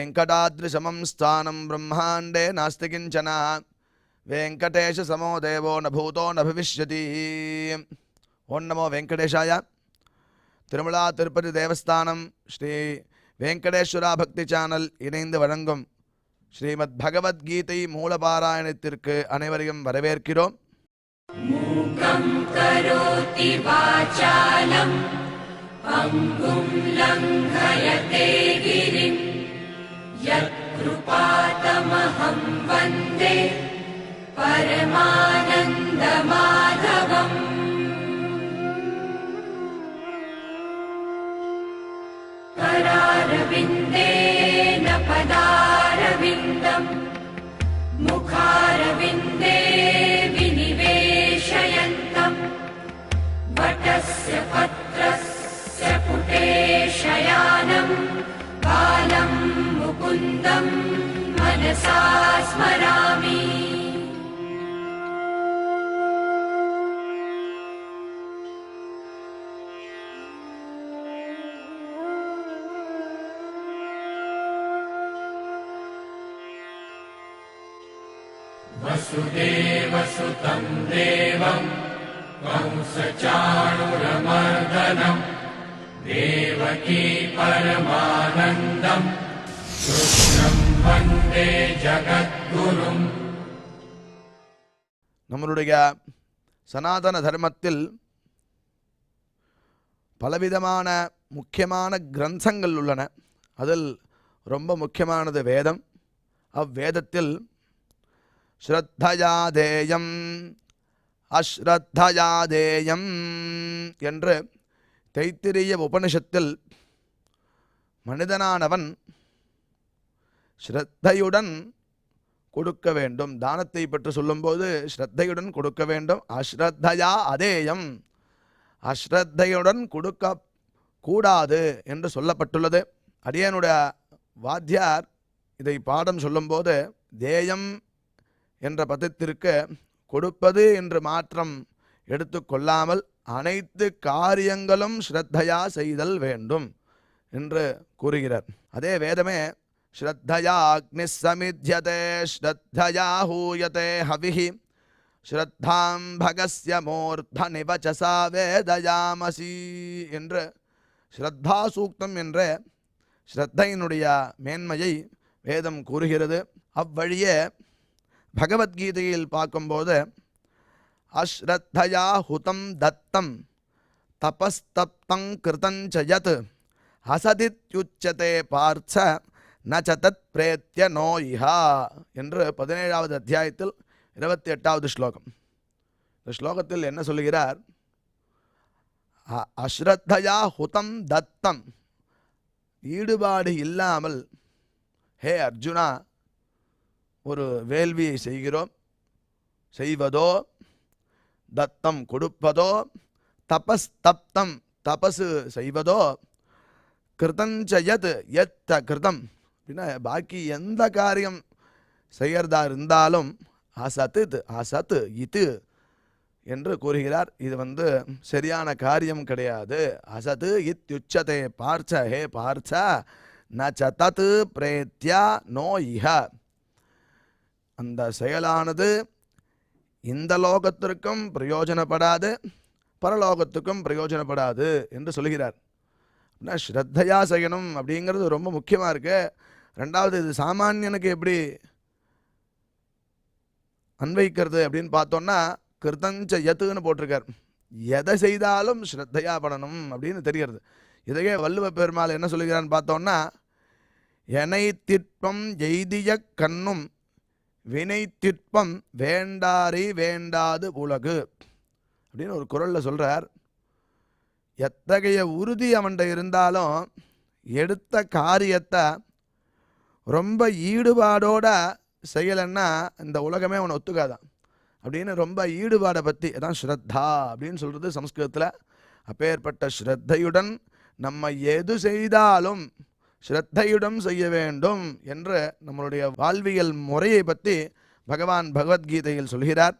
वेङ्कटाद्रिसमं स्थानं ब्रह्माण्डे नास्ति किञ्चन वेङ्कटेशसमो देवो न भूतो न भविष्यति. ओं नमो वेङ्कटेशाय. திருமலா திருப்பதி தேவஸ்தானம் ஸ்ரீ வெங்கடேஸ்வரா பக்தி சேனல் இணைந்து வழங்கும் ஸ்ரீமத் பகவத்கீதை மூலபாராயணத்திற்கு அனைவரையும் வரவேற்கிறோம். மூகம் கரோதி வாசாலம் பங்கும் லங்கயதே கிரிம் யத் கிருபாதமஹம் வந்தே பரமானந்த மாதவம். करारविन्देन पदारविन्दम् मुखारविन्दे विनिवेशयन्तम् वटस्य पत्रस्य पुटे शयानम् बालं मुकुन्दं मनसा स्मरामि. वसुदेवसुतं देवं कंसचाणूरमर्दनं देवकी परमानन्दं कृष्णं वन्दे जगद्गुरुम्. நம்மளுடைய சனாதன தர்மத்தில் பலவிதமான முக்கியமான கிரந்தங்கள் உள்ளன. அதில் ரொம்ப முக்கியமானது வேதம். அவ்வேதத்தில் ஸ்ரத்தயாதேயம் அஸ்ரத்தயாதேயம் என்று தைத்திரிய உபனிஷத்தில் மனிதனானவன் ஸ்ரத்தையுடன் கொடுக்க வேண்டும். தானத்தை பற்றி சொல்லும்போது ஸ்ரத்தையுடன் கொடுக்க வேண்டும். அஸ்ரத்தயா அதேயம், அஸ்ரத்தையுடன் கொடுக்க கூடாது என்று சொல்லப்பட்டுள்ளது. அடியனுடைய வாத்தியார் இதை பாடம் சொல்லும்போது தேயம் என்ற பதத்திற்கு கொடுப்பது என்று மாற்றம் எடுத்துக்கொள்ளாமல் அனைத்து காரியங்களும் ஸ்ரத்தையா செய்தல் வேண்டும் என்று கூறுகிறார். அதே வேதமே ஸ்ரத்தயா அக்னி சமித்யதே ஸ்ரத்தயா ஹூயதே ஹவிஹி ஸ்ரத்தாம் பகஸ்ய மூர்த்த நிவச்சசா வேதயாமசி என்று ஸ்ரத்தா சூக்தம் என்ற ஸ்ரத்தையினுடைய மேன்மையை வேதம் கூறுகிறது. அவ்வழியே பகவத்கீதையில் பார்க்கும்போது அஸ்ரத்தயா ஹுதம் தத்தம் தபஸ்தப்தங் கிருதஞ்சயத் அசதித்யுச்சதே பார்த்த நச்சதத் பிரேத்ய நோ இஹா என்று 17வது அத்தியாயத்தில் 28வது ஸ்லோகம். இந்த ஸ்லோகத்தில் என்ன சொல்லுகிறார்? அஸ்ரத்தயா ஹுதம் தத்தம், ஈடுபாடு இல்லாமல் ஹே அர்ஜுனா ஒரு வேள்வியை செய்வதோ தத்தம் கொடுப்பதோ தபஸ்தப்தம் தபசு செய்வதோ கிருதஞ்சயத் எத்த கிருதம் அப்படின்னா பாக்கி எந்த காரியம் செய்யறதா இருந்தாலும் அசத்து அசத்து இது என்று கூறுகிறார். இது சரியான காரியம் கிடையாது. அசத்து இத்யுச்சதே பார்ச்ச, ஹே பார்ச்ச ந சதத் பிரேத்யா நோ இஹ, அந்த செயலானது இந்த லோகத்திற்கும் பிரயோஜனப்படாது, பரலோகத்துக்கும் பிரயோஜனப்படாது என்று சொல்கிறார். அப்படின்னா ஸ்ரத்தையா செய்யணும் அப்படிங்கிறது ரொம்ப முக்கியமாக இருக்கு. ரெண்டாவது, இது சாமானியனுக்கு எப்படி அன்வைக்கிறது அப்படின்னு பார்த்தோன்னா கிருதஞ்ச யத்துன்னு போட்டிருக்கார். எதை செய்தாலும் ஸ்ரத்தையா படணும் அப்படின்னு தெரிகிறது. இதையே வள்ளுவ பெருமாள் என்ன சொல்லுகிறான்னு பார்த்தோன்னா எனை திட்பம் எய்திய கண்ணும் வினை திட்பம் வேண்டாரி வேண்டாது உலகு அப்படின்னு ஒரு குறளில் சொல்கிறார். எத்தகைய உறுதி அவன்கிட்ட இருந்தாலும் எடுத்த காரியத்தை ரொம்ப ஈடுபாடோட செய்யலைன்னா இந்த உலகமே அவனை ஒத்துக்காதான் அப்படின்னு ரொம்ப ஈடுபாடை பற்றி அதான் ஸ்ரத்தா அப்படின்னு சொல்கிறது சம்ஸ்கிருதத்தில். அப்பேற்பட்ட ஸ்ரத்தையுடன் நம்ம எது செய்தாலும் ஸ்ரத்தையுடன் செய்ய வேண்டும் என்று நம்மளுடைய வாழ்வியல் முறையை பற்றி பகவான் பகவத்கீதையில் சொல்கிறார்.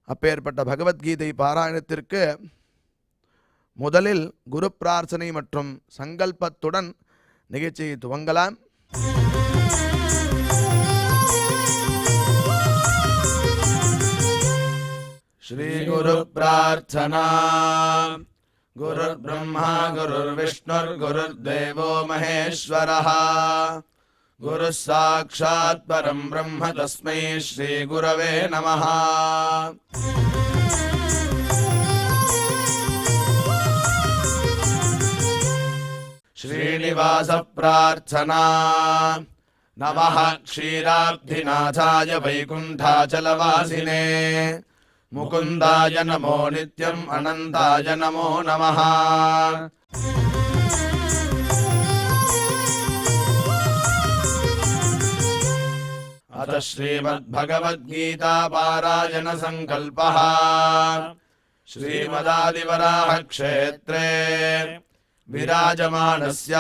அப்பேற்பட்ட பகவத்கீதை பாராயணத்திற்கு முதலில் குரு பிரார்த்தனை மற்றும் சங்கல்பத்துடன் நிகழ்ச்சியை துவங்கலாம். श्रीगुरुप्रार्थना गुरुर्ब्रह्मा गुरुर्विष्णुर्गुरुर्देवो महेश्वरः गुरुः साक्षात् परं ब्रह्म तस्मै श्रीगुरवे नमः। श्रीनिवास प्रार्थना नमः क्षीराब्धिनाथाय वैकुण्ठाचलवासिने मुकुन्दाय नमो नित्यम् अनन्ताय नमो नमः। अथ श्रीमद्भगवद्गीता पारायण संकल्पः। श्रीमदादिवराह क्षेत्रे विराजमानस्य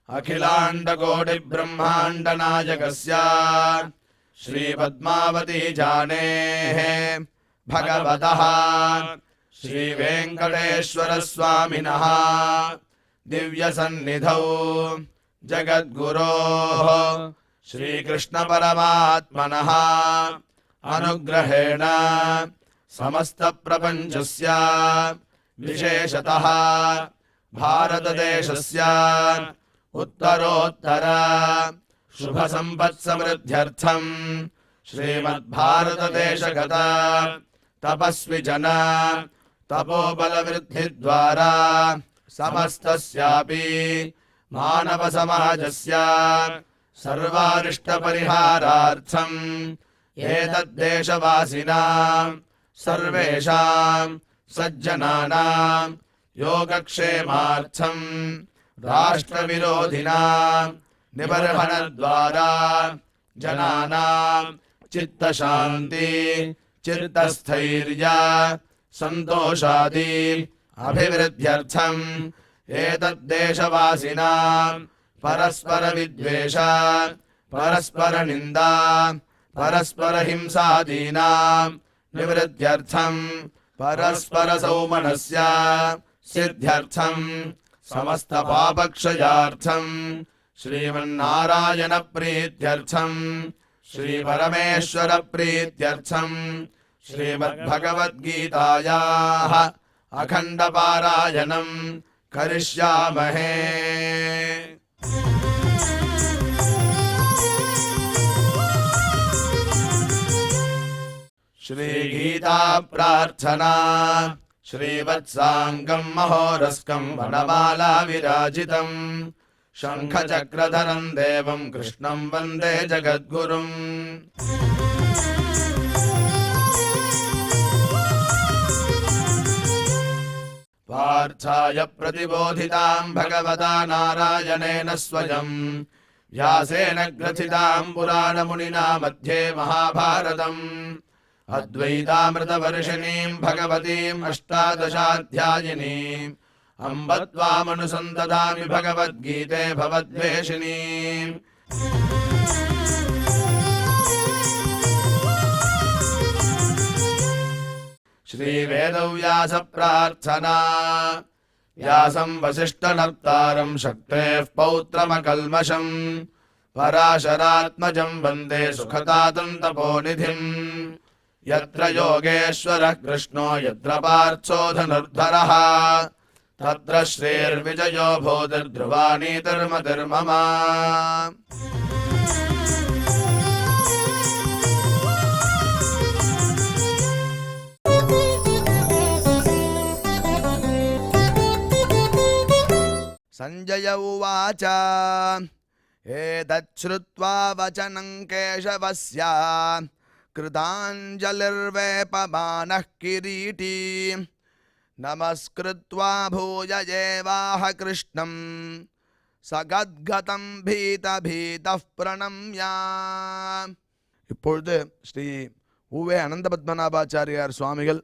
अखिलाण्डकोटि ब्रह्माण्ड नायकस्य श्रीपद्मावती जानेः भगवतः श्रीवेङ्कटेश्वर स्वामिनः दिव्यसन्निधौ जगद्गुरोः श्रीकृष्णपरमात्मनः अनुग्रहेण समस्तप्रपञ्चस्य विशेषतः भारतदेशस्य उत्तरोत्तर शुभसम्पत्समृद्ध्यर्थम् श्रीमद्भारतदेशगत तपस्विजन तपोबलवृद्धिद्वारा समस्तस्यापि मानवसमाजस्य सर्वारिष्टपरिहारार्थम् एतद्देशवासिनां सर्वेषां सज्जनानां योगक्षेमार्थम् राष्ट्रविरोधिनां निबर्हणद्वारा जनानां चित्तशान्ति चित्तस्थैर्य सन्तोषादि अभिवृद्ध्यर्थम् एतद्देशवासिनां परस्परविद्वेष परस्परनिन्दा परस्परहिंसादीनां निवृत्त्यर्थम् परस्परसौमनस्य सिद्ध्यर्थम् समस्तपापक्षयार्थम् श्रीमन्नारायणप्रीत्यर्थम् श्रीपरमेश्वरप्रीत्यर्थम् श्रीमद्भगवद्गीतायाः अखण्डपारायणम् करिष्यामहे। श्रीगीता प्रार्थना श्रीवत्साङ्गं महोरस्कं वनमाला विराजितम् शङ्खचक्रधरं देवं कृष्णं वन्दे जगद्गुरुम्। पार्थाय प्रतिबोधितां भगवता नारायणेन स्वयं व्यासेन ग्रथितां पुराणमुनिना मध्ये महाभारतम् अद्वैतामृतवर्षिणीं भगवतीम् अष्टादशाध्यायिनीम् अम्ब त्वामनुसन्दधामि भगवद्गीते भवद्वेषिणीम्। श्रीवेदव्यास प्रार्थना व्यासं वसिष्ठनर्तारं शक्तेः पौत्रमकल्मषम् पराशरात्मजं वन्दे सुखदातं तपोनिधिम्। यत्र योगेश्वरः कृष्णो यत्र पार्थो धनुर्धरः तत्र श्रीर्विजयो भूतिर्ध्रुवानीतिर्मतिर्मम। संजय उवाच एतच्छ्रुत्वा वचनं केशवस्य कृताञ्जलिर्वेपमानः किरीटी नमस्कृत्वा भूय एवाह कृष्णं सगद्गतं भीतभीतः प्रणम्य। இப்பொழுது ஸ்ரீ உவே அனந்த பத்மநாபாச்சாரியார் சுவாமிகள்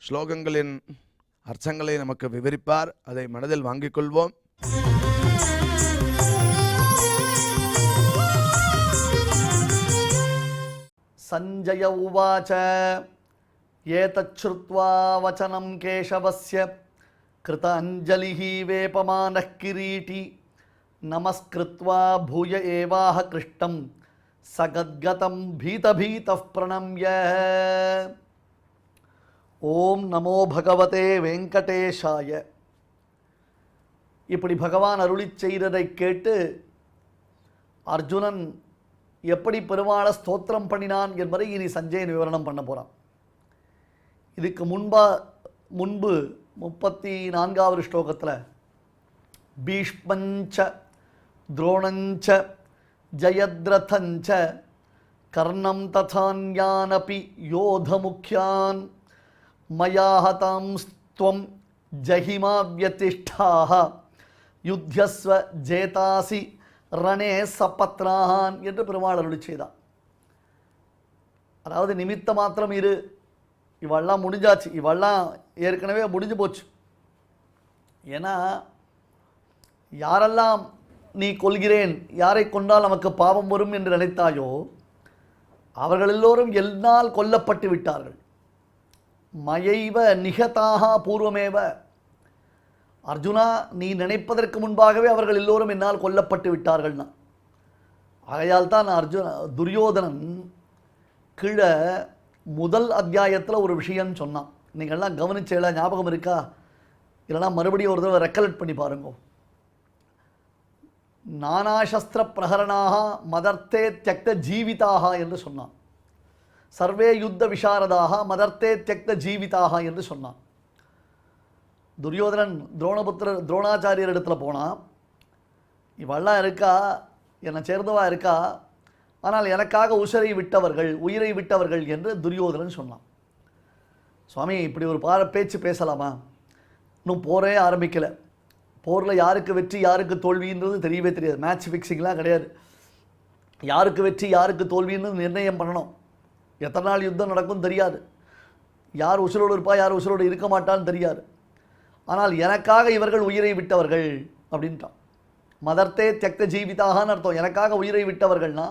ஸ்லோகங்களின் அர்த்தங்களை நமக்கு விவரிப்பார். அதை மனதில் வாங்கிக் கொள்வோம். संजय उवाच एतच्छ्रुत्वा वचनं केशवस्य कृताञ्जलिः वेपमानः किरीटी நமஸ்கிருத்வா பூய ஏவாஹ கிருஷ்டம் சகத்கதம் பீதபீதः பிரணம்ய. ஓம் நமோ பகவதே வெங்கடேஷாய. இப்படி பகவான் அருளிச் செய்ததை கேட்டு அர்ஜுனன் எப்படி பெருமாளை ஸ்தோத்திரம் பண்ணினான் என்பதை இனி சஞ்சயன் விவரணம் பண்ண போகிறான். இதுக்கு முன்பு 34வது ஸ்லோகத்தில் பீஷ்மஞ்ச துரோணஞ்ச ஜயத்ரதஞ்ச கர்ணம் ததான்யானபி யோதமுக்யான் மயா ஹதாம்ஸ்த்வம் ஜஹிமா வியதிஷ்டாஹ யுத்யஸ்வ ஜேதாசி ரணே சபத்ரான் என்று பெருமாள் அருளி செய்தான். அதாவது நிமித்த மாத்திரம் இரு, இவெல்லாம் முடிஞ்சாச்சு, இவெல்லாம் ஏற்கனவே முடிஞ்சு போச்சு. ஏன்னா யாரெல்லாம் நீ கொல்கிறேன், யாரை கொண்டால் நமக்கு பாவம் வரும் என்று நினைத்தாயோ அவர்கள் எல்லோரும் என்னால் கொல்லப்பட்டு விட்டார்கள். மயைவ நிகதாக பூர்வமேவ. அர்ஜுனா, நீ நினைப்பதற்கு முன்பாகவே அவர்கள் எல்லோரும் என்னால் கொல்லப்பட்டு விட்டார்கள்னா. ஆகையால் தான் துரியோதனன் கீழே முதல் அத்தியாயத்தில் ஒரு விஷயம் சொன்னான். நீங்கள்லாம் கவனிச்சேல, ஞாபகம் இருக்கா? இல்லைனா மறுபடியும் ஒரு தடவை ரெக்கலெக்ட் பண்ணி பாருங்க. நானாசஸ்திர பிரகரணாக மதர்த்தே தியக்த ஜீவிதாக என்று சொன்னான். சர்வே யுத்த விசாரதாக மதர்த்தே தியக்த ஜீவிதாக என்று சொன்னான். துரியோதனன் துரோணாச்சாரியர் இடத்துல போனான். இவெல்லாம் இருக்கா, என்னை சேர்ந்தவா இருக்கா, ஆனால் எனக்காக உயிரை விட்டவர்கள் என்று துரியோதனன் சொன்னான். சுவாமி, இப்படி ஒரு பேச்சு பேசலாமா? இன்னும் போரே ஆரம்பிக்கலை. போரில் யாருக்கு வெற்றி யாருக்கு தோல்வின்றது தெரியவே தெரியாது. மேட்ச் ஃபிக்ஸிங்லாம் கிடையாது. யாருக்கு வெற்றி யாருக்கு தோல்வின்னு நிர்ணயம் பண்ணணும். எத்தனை நாள் யுத்தம் நடக்கும் தெரியாது. யார் உசுரோடு இருப்பா யார் உசுரோடு இருக்க மாட்டான்னு தெரியாது. ஆனால் எனக்காக இவர்கள் உயிரை விட்டவர்கள் அப்படின்ட்டான். மதர்த்தே தியக்த ஜீவிதாகன்னு அர்த்தம். எனக்காக உயிரை விட்டவர்கள்னா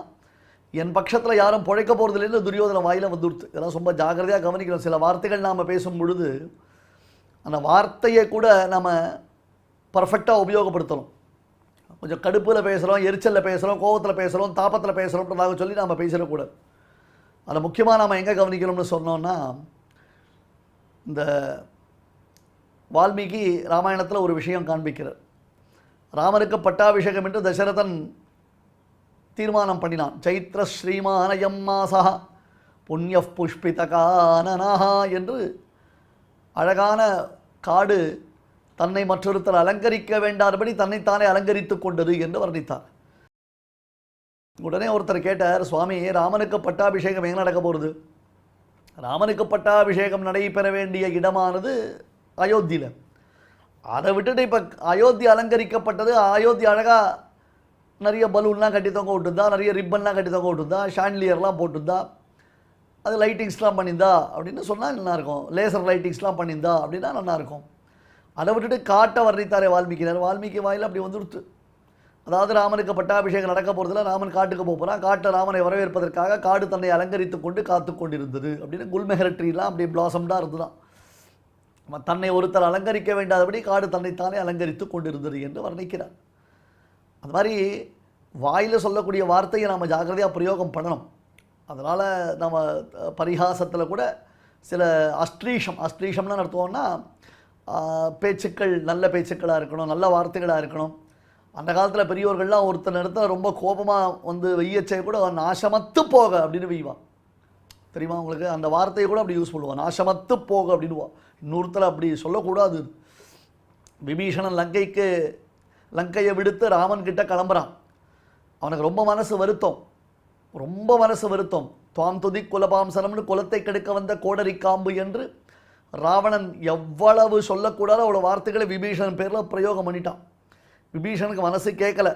என் பட்சத்தில் யாரும் பிழைக்க போகிறதில்லைன்னு துரியோதன வாயில் வந்துடுத்து. இதெல்லாம் ரொம்ப ஜாக்கிரதையாக கவனிக்கணும். சில வார்த்தைகள் நாம் பேசும் பொழுது அந்த வார்த்தையை கூட நம்ம பர்ஃபெக்டாக உபயோகப்படுத்தணும். கொஞ்சம் கடுப்பில் பேசுகிறோம், எரிச்சலில் பேசுகிறோம், கோபத்தில் பேசுகிறோம், தாபத்தில் பேசுகிறோம்ன்றதாக சொல்லி நாம் பேசிடக்கூடாது. அதில் முக்கியமாக நாம் எங்கே கவனிக்கணும்னு சொன்னோன்னா, இந்த வால்மீகி ராமாயணத்தில் ஒரு விஷயம் காண்பிக்கிறார். ராமனுக்கு பட்டாபிஷேகம் என்று தசரதன் தீர்மானம் பண்ணினான். சைத்திர ஸ்ரீமானயம் மாசா புண்ணிய புஷ்பிதகானனா என்று அழகான காடு தன்னை மற்றொருத்தர் அலங்கரிக்க வேண்டாதபடி தன்னைத்தானே அலங்கரித்து கொண்டது என்று வர்ணித்தார். உடனே ஒருத்தர் கேட்டார், சுவாமி, ராமனுக்கு பட்டாபிஷேகம் எங்கே நடக்க போகிறது? ராமனுக்கு பட்டாபிஷேகம் நடைபெற வேண்டிய இடமானது அயோத்தியில். அதை விட்டுட்டு இப்போ அயோத்தி அலங்கரிக்கப்பட்டது. அயோத்தி அழகாக நிறைய பலூன்லாம் கட்டி தொங்க விட்டுருந்தா, நிறைய ரிப்பன்லாம் கட்டி தொங்க விட்டுருந்தா, ஷாண்ட்லியர்லாம் போட்டுருந்தா, அது லைட்டிங்ஸ்லாம் பண்ணியிருந்தா அப்படின்னு சொன்னால் நல்லாயிருக்கும். லேசர் லைட்டிங்ஸ்லாம் பண்ணியிருந்தா அப்படின்னா நல்லாயிருக்கும். அதை விட்டுட்டு காட்டை வர்ணித்தாரே வால்மீகினார். வால்மீகி வாயில் அப்படி வந்துடுத்து. அதாவது ராமனுக்கு பட்டாபிஷேகம் நடக்க போகிறதுல ராமன் காட்டுக்கு போகிறான். காட்டை ராமனை வரவேற்பதற்காக காடு தன்னை அலங்கரித்து கொண்டு காத்து கொண்டிருந்தது அப்படின்னு குல்மெஹரட்ரிலாம் அப்படி பிளாசம்டாக இருந்துதான். தன்னை ஒருத்தர் அலங்கரிக்க வேண்டாதபடி காடு தன்னைத்தானே அலங்கரித்து கொண்டிருந்தது என்று வர்ணிக்கிறார். அது மாதிரி வாயில் சொல்லக்கூடிய வார்த்தையை நாம் ஜாக்கிரதையாக பிரயோகம் பண்ணணும். அதனால் நம்ம பரிகாசத்தில் கூட சில அஸ்ட்ரீஷம்னு அர்த்தம்னா பேச்சுக்கள் நல்ல பேச்சுக்களாக இருக்கணும், நல்ல வார்த்தைகளாக இருக்கணும். அந்த காலத்தில் பெரியோர்கள்லாம் ஒருத்தர் இடத்துல ரொம்ப கோபமாக வந்து வெய்யச்சை கூட நாசமத்து போக அப்படின்னு வெய்வான். தெரியுமா உங்களுக்கு? அந்த வார்த்தையை கூட அப்படி யூஸ் பண்ணுவான், நாசமத்து போக அப்படின்வான். இன்னொருத்தர் அப்படி சொல்லக்கூடாது. விபீஷணன் லங்கையை விடுத்து ராமன் கிட்ட கிளம்புறான். அவனுக்கு ரொம்ப மனசு வருத்தம். துவாம் துதி குலபாம்சனம்னு குலத்தை கெடுக்க வந்த கோடரி காம்பு என்று ராவணன் எவ்வளவு சொல்லக்கூடாத அவ்வளோ வார்த்தைகளை விபீஷணன் பேரில் பிரயோகம் பண்ணிட்டான். விபீஷனுக்கு மனசு கேட்கலை,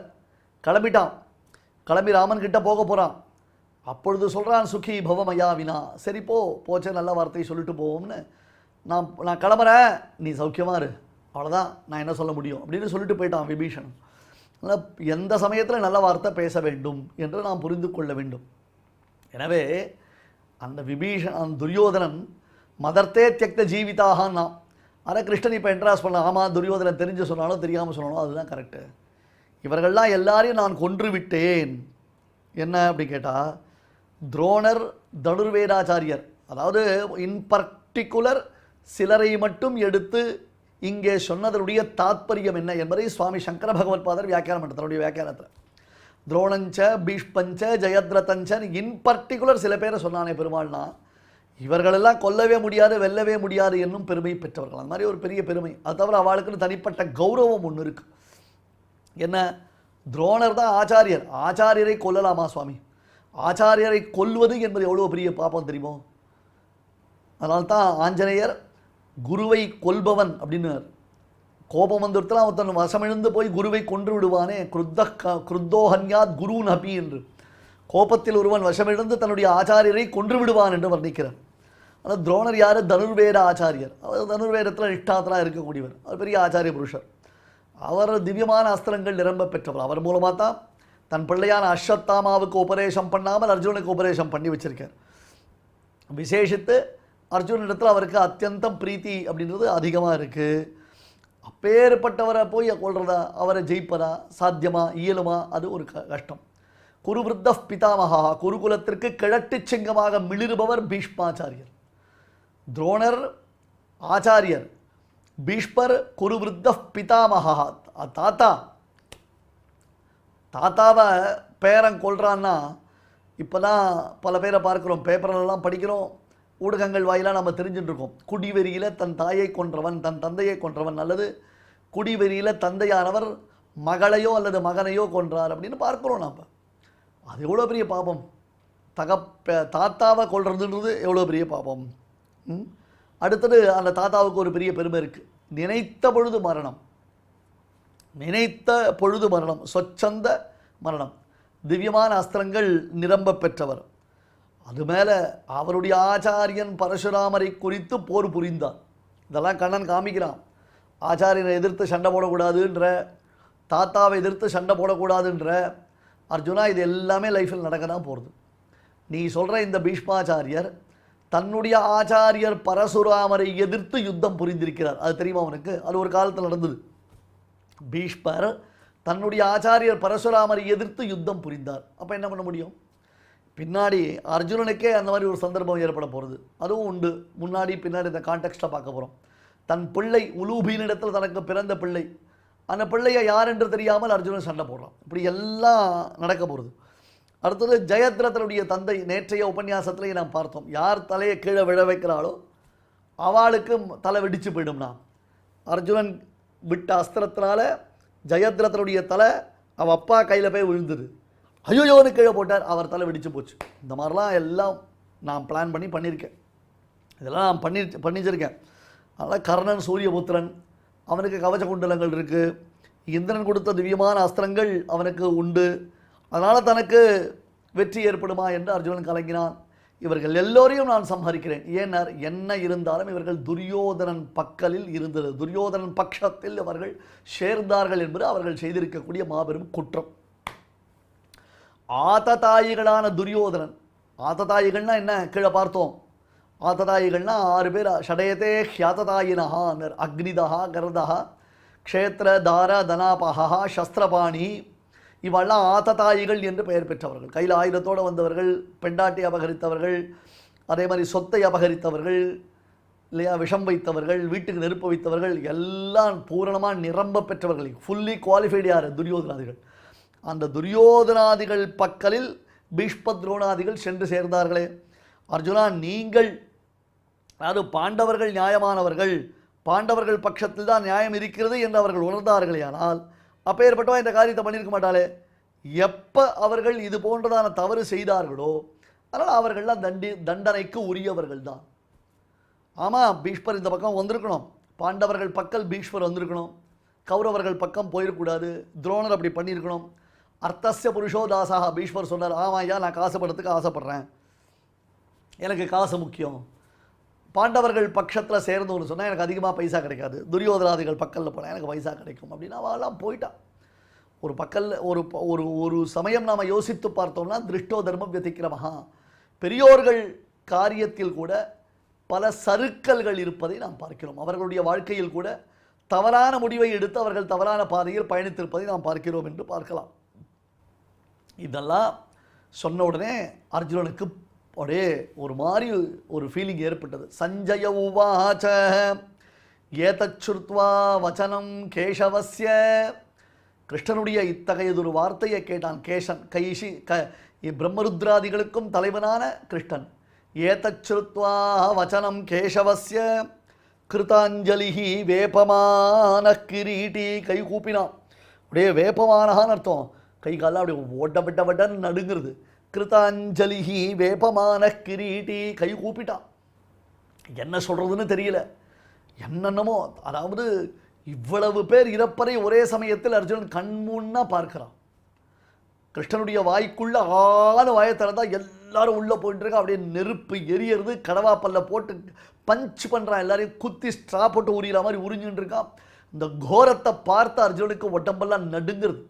கிளம்பி ராமன் கிட்ட போக போகிறான். அப்பொழுது சொல்கிறான், சுகி பவமயா வினா, சரி போச்சே, நல்ல வார்த்தையை சொல்லிட்டு போவோம்னு நான் கிளம்புறேன், நீ சௌக்கியமாக இரு, அவ்வளோதான் நான் என்ன சொல்ல முடியும் அப்படின்னு சொல்லிட்டு போயிட்டான் விபீஷணன். அதனால் எந்த சமயத்தில் நல்ல வார்த்தை பேச வேண்டும் என்று நாம் புரிந்து கொள்ள வேண்டும். எனவே அந்த துரியோதனன் மதர்த்தே தியக்த ஜீவிதாகனா. ஆனால் கிருஷ்ணன் இப்போ என்ட்ராஸ் பண்ணலாம். ஆமாம், துரியோதனன் தெரிஞ்சு சொன்னாலும் தெரியாமல் சொன்னாலும் அதுதான் கரெக்டு. இவர்கள்லாம் எல்லாரையும் நான் கொன்று விட்டேன். என்ன அப்படி கேட்டால், துரோணர், தனுர்வேதாச்சாரியர், அதாவது இன் பர்டிகுலர் சிலரை மட்டும் எடுத்து இங்கே சொன்னதனுடைய தாத்பரியம் என்ன என்பதை சுவாமி சங்கர பகவத்பாதர் வியாக்கியானம் பண்ண தன்னுடைய வியாக்கியானத்தில் துரோணஞ்ச பீஷ்பஞ்ச ஜெயத்ரதஞ்சன் இன் பர்டிகுலர் சில பேரை சொன்னானே பெருமாள்னா, இவர்களெல்லாம் கொல்லவே முடியாது, வெல்லவே முடியாது என்னும் பெருமை பெற்றவர்கள். அந்த மாதிரி ஒரு பெரிய பெருமை. அது தவிர அவளுக்குன்னு தனிப்பட்ட கௌரவம் ஒன்று இருக்கு. என்ன, துரோணர் தான் ஆச்சாரியர். ஆச்சாரியரை கொல்லலாமா சுவாமி? ஆச்சாரியரை கொல்வது என்பது எவ்வளோ பெரிய பாப்பம் தெரியுமோ? அதனால்தான் ஆஞ்சநேயர் குருவை கொல்பவன் அப்படின்னு, கோபம் வந்துடுத்துலாம் ஒருத்தன் வசமிழந்து போய் குருவை கொன்று விடுவானே, குருத்தோஹன்யாத் குருன் அபி என்று, கோபத்தில் ஒருவன் வசமிழந்து தன்னுடைய ஆச்சாரியரை கொன்று விடுவான் என்று வர்ணிக்கிறார். ஆனால் துரோணர் யார்? தனுர்வேத ஆச்சாரியர். அவர் தனுர்வேதத்தில் நிஷ்டாத்தலாக இருக்கக்கூடியவர். அவர் பெரிய ஆச்சாரிய புருஷர். அவர் திவ்யமான அஸ்திரங்கள் நிரம்ப பெற்றவர். அவர் மூலமாக தான் தன் பிள்ளையான அஸ்வத்தாமாவுக்கு உபதேசம் பண்ணாமல் அர்ஜுனுக்கு உபதேசம் பண்ணி வச்சிருக்கார். விசேஷித்து அர்ஜுனிடத்தில் அவருக்கு அத்தியந்தம் பிரீத்தி அப்படின்றது அதிகமாக இருக்குது. அப்பேற்பட்டவரை போய் கொள்றதா, அவரை ஜெயிப்பதா, சாத்தியமா, இயலுமா? அது ஒரு கஷ்டம். குருவிருத்த பிதாமகா, குருகுலத்திற்கு கிழட்டு சிங்கமாக மிளிர்பவர் பீஷ்மாச்சாரியர். துரோணர் ஆச்சாரியர், பீஷ்மர் குருவிருத்த பிதாமகா, தாத்தாவை பேரன் கொள்றான்னா, இப்போ தான் பல பேரை பார்க்குறோம், பேப்பர்லாம் படிக்கிறோம், ஊடகங்கள் வாயிலாக நம்ம தெரிஞ்சுட்டு இருக்கோம். குடிவெறியில் தன் தாயை கொன்றவன், தன் தந்தையை கொன்றவன், அல்லது குடிவெறியில் தந்தையானவர் மகளையோ அல்லது மகனையோ கொன்றார் அப்படின்னு பார்க்குறோம் நாம். அது எவ்வளோ பெரிய பாபம்! தாத்தாவை கொள்றதுன்றது எவ்வளோ பெரிய பாபம்! அடுத்தது அந்த தாத்தாவுக்கு ஒரு பெரிய பெருமை இருக்குது. நினைத்த பொழுது மரணம், நினைத்த பொழுது மரணம், சொச்சந்த மரணம். திவ்யமான அஸ்திரங்கள் நிரம்ப பெற்றவர். அது மேலே அவருடைய ஆச்சாரியன் பரசுராமரை குறித்து போர் புரிந்தார். இதெல்லாம் கண்ணன் காமிக்கிறான். ஆச்சாரியனை எதிர்த்து சண்டை போடக்கூடாதுன்ற, தாத்தாவை எதிர்த்து சண்டை போடக்கூடாதுன்ற, அர்ஜுனா இது எல்லாமே லைஃப்பில் நடக்க தான் போகிறது. நீ சொல்கிற இந்த பீஷ்மாச்சாரியர் தன்னுடைய ஆச்சாரியர் பரசுராமரை எதிர்த்து யுத்தம் புரிந்திருக்கிறார். அது தெரியுமா அவனுக்கு? அது ஒரு காலத்தில் நடந்தது. பீஷ்மர் தன்னுடைய ஆச்சாரியர் பரசுராமரை எதிர்த்து யுத்தம் புரிந்தார். அப்போ என்ன பண்ண முடியும்? பின்னாடி அர்ஜுனனுக்கே அந்த மாதிரி ஒரு சந்தர்ப்பம் ஏற்பட போகிறது. அதுவும் உண்டு. முன்னாடி பின்னாடி இந்த கான்டெக்ஸ்ட்டை பார்க்க போகிறோம். தன் பிள்ளை உலூபியினிடத்தில் தனக்கு பிறந்த பிள்ளை, அந்த பிள்ளையை யார் என்று தெரியாமல் அர்ஜுனன் சண்டை போடுறான். இப்படி எல்லாம் நடக்க போகிறது. அடுத்தது ஜெயத்ரதனுடைய தந்தை. நேற்றைய உபன்யாசத்திலேயே நாம் பார்த்தோம், யார் தலையை கீழே விழ வைக்கிறாளோ அவளுக்கு தலை வெடிச்சு போயிடும்னா. அர்ஜுனன் விட்ட அஸ்திரத்தினால ஜெயத்ரதனுடைய தலை அவள் அப்பா கையில் போய் விழுந்தது. ஐயோயோன்னு கீழே போட்டார், அவர் தலை வெடிச்சு போச்சு. இந்த மாதிரிலாம் எல்லாம் நான் பிளான் பண்ணியிருக்கேன். இதெல்லாம் நான் பண்ணிச்சிருக்கேன். அதனால் கர்ணன் சூரியபுத்திரன், அவனுக்கு கவச குண்டலங்கள் இருக்குது. இந்திரன் கொடுத்த திவ்யமான அஸ்திரங்கள் அவனுக்கு உண்டு. அதனால் தனக்கு வெற்றி ஏற்படுமா என்று அர்ஜுனன் கலங்கினான். இவர்கள் எல்லோரையும் நான் சம்ஹரிக்கிறேன். ஏன்னார், என்ன இருந்தாலும் இவர்கள் துரியோதனன் பக்கலில் இருந்தது, துரியோதனன் பட்சத்தில் அவர்கள் சேர்ந்தார்கள் என்பது அவர்கள் செய்திருக்கக்கூடிய மாபெரும் குற்றம். ஆததாயிகளான துரியோதனன், ஆததாயிகள்னா என்ன கீழே பார்த்தோம். ஆததாயிகள்னா 6 பேர். ஷடயத்தே ஹியாததாயினஹா, அக்னிதஹா, கர்தஹா, க்ஷேத்திர, தார, தனாபஹா, சஸ்திரபாணி, இவெல்லாம் ஆததாயிகள் என்று பெயர் பெற்றவர்கள். கையில் ஆயுதத்தோடு வந்தவர்கள், பெண்டாட்டி அபகரித்தவர்கள், அதே மாதிரி சொத்தை அபகரித்தவர்கள் இல்லையா, விஷம் வைத்தவர்கள், வீட்டுக்கு நெருப்பு வைத்தவர்கள், எல்லாம் பூரணமாக நிரம்ப பெற்றவர்கள். ஃபுல்லி குவாலிஃபைடு யார்? துரியோதனாதிகள். அந்த துரியோதனாதிகள் பக்கலில் பீஷ்ம துரோணாதிகள் சென்று சேர்ந்தார்களே. அர்ஜுனா, நீங்கள், அதாவது பாண்டவர்கள் நியாயமானவர்கள், பாண்டவர்கள் பட்சத்தில் தான் நியாயம் இருக்கிறது என்று அவர்கள் உணர்ந்தார்களே. ஆனால் அப்பேற்பட்டவா இந்த காரியத்தை பண்ணியிருக்க மாட்டாளே. எப்போ அவர்கள் இது போன்றதான தவறு செய்தார்களோ அதனால் அவர்கள்லாம் தண்டனைக்கு உரியவர்கள் தான். ஆமாம், பீஷ்மர் இந்த பக்கம் வந்திருக்கணும், பாண்டவர்கள் பக்கம் பீஷ்மர் வந்திருக்கணும், கௌரவர்கள் பக்கம் போயிடக்கூடாது. துரோணர் அப்படி பண்ணியிருக்கணும். அர்த்தஸ்ய புருஷோ தாசாக, பீஷ்மர் சொன்னார், ஆமாம் ஐயா, நான் காசுப்படுறதுக்கு ஆசைப்பட்றேன், எனக்கு காசு முக்கியம். பாண்டவர்கள் பட்சத்தில் சேர்ந்தோன்னு சொன்னால் எனக்கு அதிகமாக பைசா கிடைக்காது, துரியோதனாதிகள் பக்கலில் போனால் எனக்கு பைசா கிடைக்கும் அப்படின்னு அவெல்லாம் போயிட்டான். ஒரு பக்கலில் ஒரு ஒரு சமயம் நாம் யோசித்து பார்த்தோம்னா, திருஷ்டோ தர்மம் வியதிக்கிரமஹா, பெரியோர்கள் காரியத்தில் கூட பல சறுக்கல்கள் இருப்பதை நாம் பார்க்கிறோம். அவர்களுடைய வாழ்க்கையில் கூட தவறான முடிவை எடுத்து அவர்கள் தவறான பாதையில் பயணித்திருப்பதை நாம் பார்க்கிறோம் என்று பார்க்கலாம். இதெல்லாம் சொன்ன உடனே அர்ஜுனனுக்கு அப்படியே ஒரு மாதிரி ஒரு ஃபீலிங் ஏற்பட்டது. சஞ்சய உவாச்ச ஏதச்சுத்வா வச்சனம் கேசவஸ்ய. கிருஷ்ணனுடைய இத்தகையதொரு வார்த்தையை கேட்டான் கேசன். பிரம்மருத்ராதிகளுக்கும் தலைவனான கிருஷ்ணன். ஏதச்சுத்வா வச்சனம் கேசவஸ்ய கிருதாஞ்சலிஹி வேபமான கிரீட்டி. கை கூப்பினான். அப்படியே வேப்பமானகான்னு அர்த்தம். கை காலில் அப்படியே வட்டன்னு நடுங்கிறது. கிருதாஞ்சலிஹி வேபமான கிரீட்டி. கை கூப்பிட்டான். என்ன சொல்கிறதுன்னு தெரியல. என்னென்னமோ, அதாவது இவ்வளவு பேர் இறப்பறை ஒரே சமயத்தில் அர்ஜுனன் கண்முன்னா பார்க்கிறான். கிருஷ்ணனுடைய வாய்க்குள்ள ஆன வாயை திறந்தா எல்லாரும் உள்ளே போயிட்டு இருக்கா. அப்படியே நெருப்பு எரியறது. கடவாப்பல்ல போட்டு பஞ்ச் பண்ணுறான். எல்லாரையும் குத்தி ஸ்ட்ரா போட்டு உரிகிற மாதிரி உறிஞ்சுட்டு இருக்கான். இந்த கோரத்தை பார்த்து அர்ஜுனுக்கு உடம்பெல்லாம் நடுங்கிறது.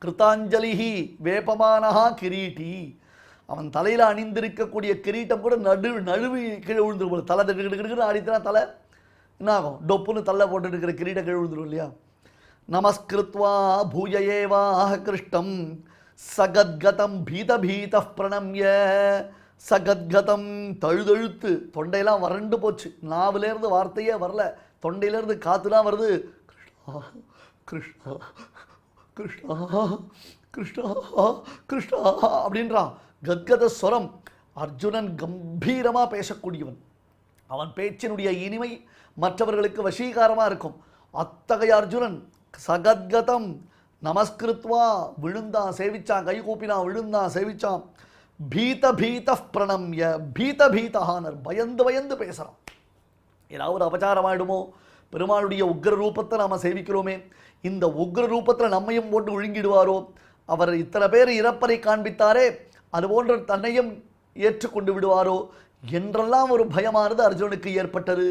கிருதாஞ்சலிஹி வேபமானஹா கிரீட்டி. அவன் தலையில் அணிந்திருக்கக்கூடிய கிரீட்டம் கூட நழுவி கீழே விழுந்துரும். தலை திடுக்கிட்டு ஆடித்தனா தலை என்ன ஆகும்? டொப்புன்னு தலை போட்டு இருக்கிற கிரீட்டம் கீழே விழுந்துடும் இல்லையா? நமஸ்கிருத்வா பூயேவாஹ கிருஷ்ணம் சகத்கதம் பீத பிரணம்ய. சகத்கதம் தழுதழுத்து தொண்டையெல்லாம் வறண்டு போச்சு. நாவிலேருந்து வார்த்தையே வரல. தொண்டையிலேருந்து காத்துலாம் வருது. கிருஷ்ணா கிருஷ்ணா கிருஷ்ணா கிருஷ்ணா அப்படின்றான். கத்கத ஸ்வரம். அர்ஜுனன் கம்பீரமாக பேசக்கூடியவன். அவன் பேச்சினுடைய இனிமை மற்றவர்களுக்கு வசீகாரமாக இருக்கும். அத்தகைய அர்ஜுனன் சகத்கதம் நமஸ்கிருத்வா விழுந்தான் சேவிச்சான். கை கூப்பினான், விழுந்தான் சேவிச்சான். பீத பிரணம்ய. பீதஹானர் பயந்து பேசுகிறான். ஏதாவது அபச்சாரமாயிடுமோ? பெருமாளுடைய உக்ர ரூபத்தை நாம் சேவிக்கிறோமே, இந்த உக்ர ரூபத்தில் நம்மையும் போட்டு விழுங்கிடுவாரோ? அவர் இத்தனை பேர் இறப்பறை காண்பித்தாரே, அதுபோன்று தன்னையும் ஏற்றுக்கொண்டு விடுவாரோ என்றெல்லாம் ஒரு பயமானது அர்ஜுனனுக்கு ஏற்பட்டது.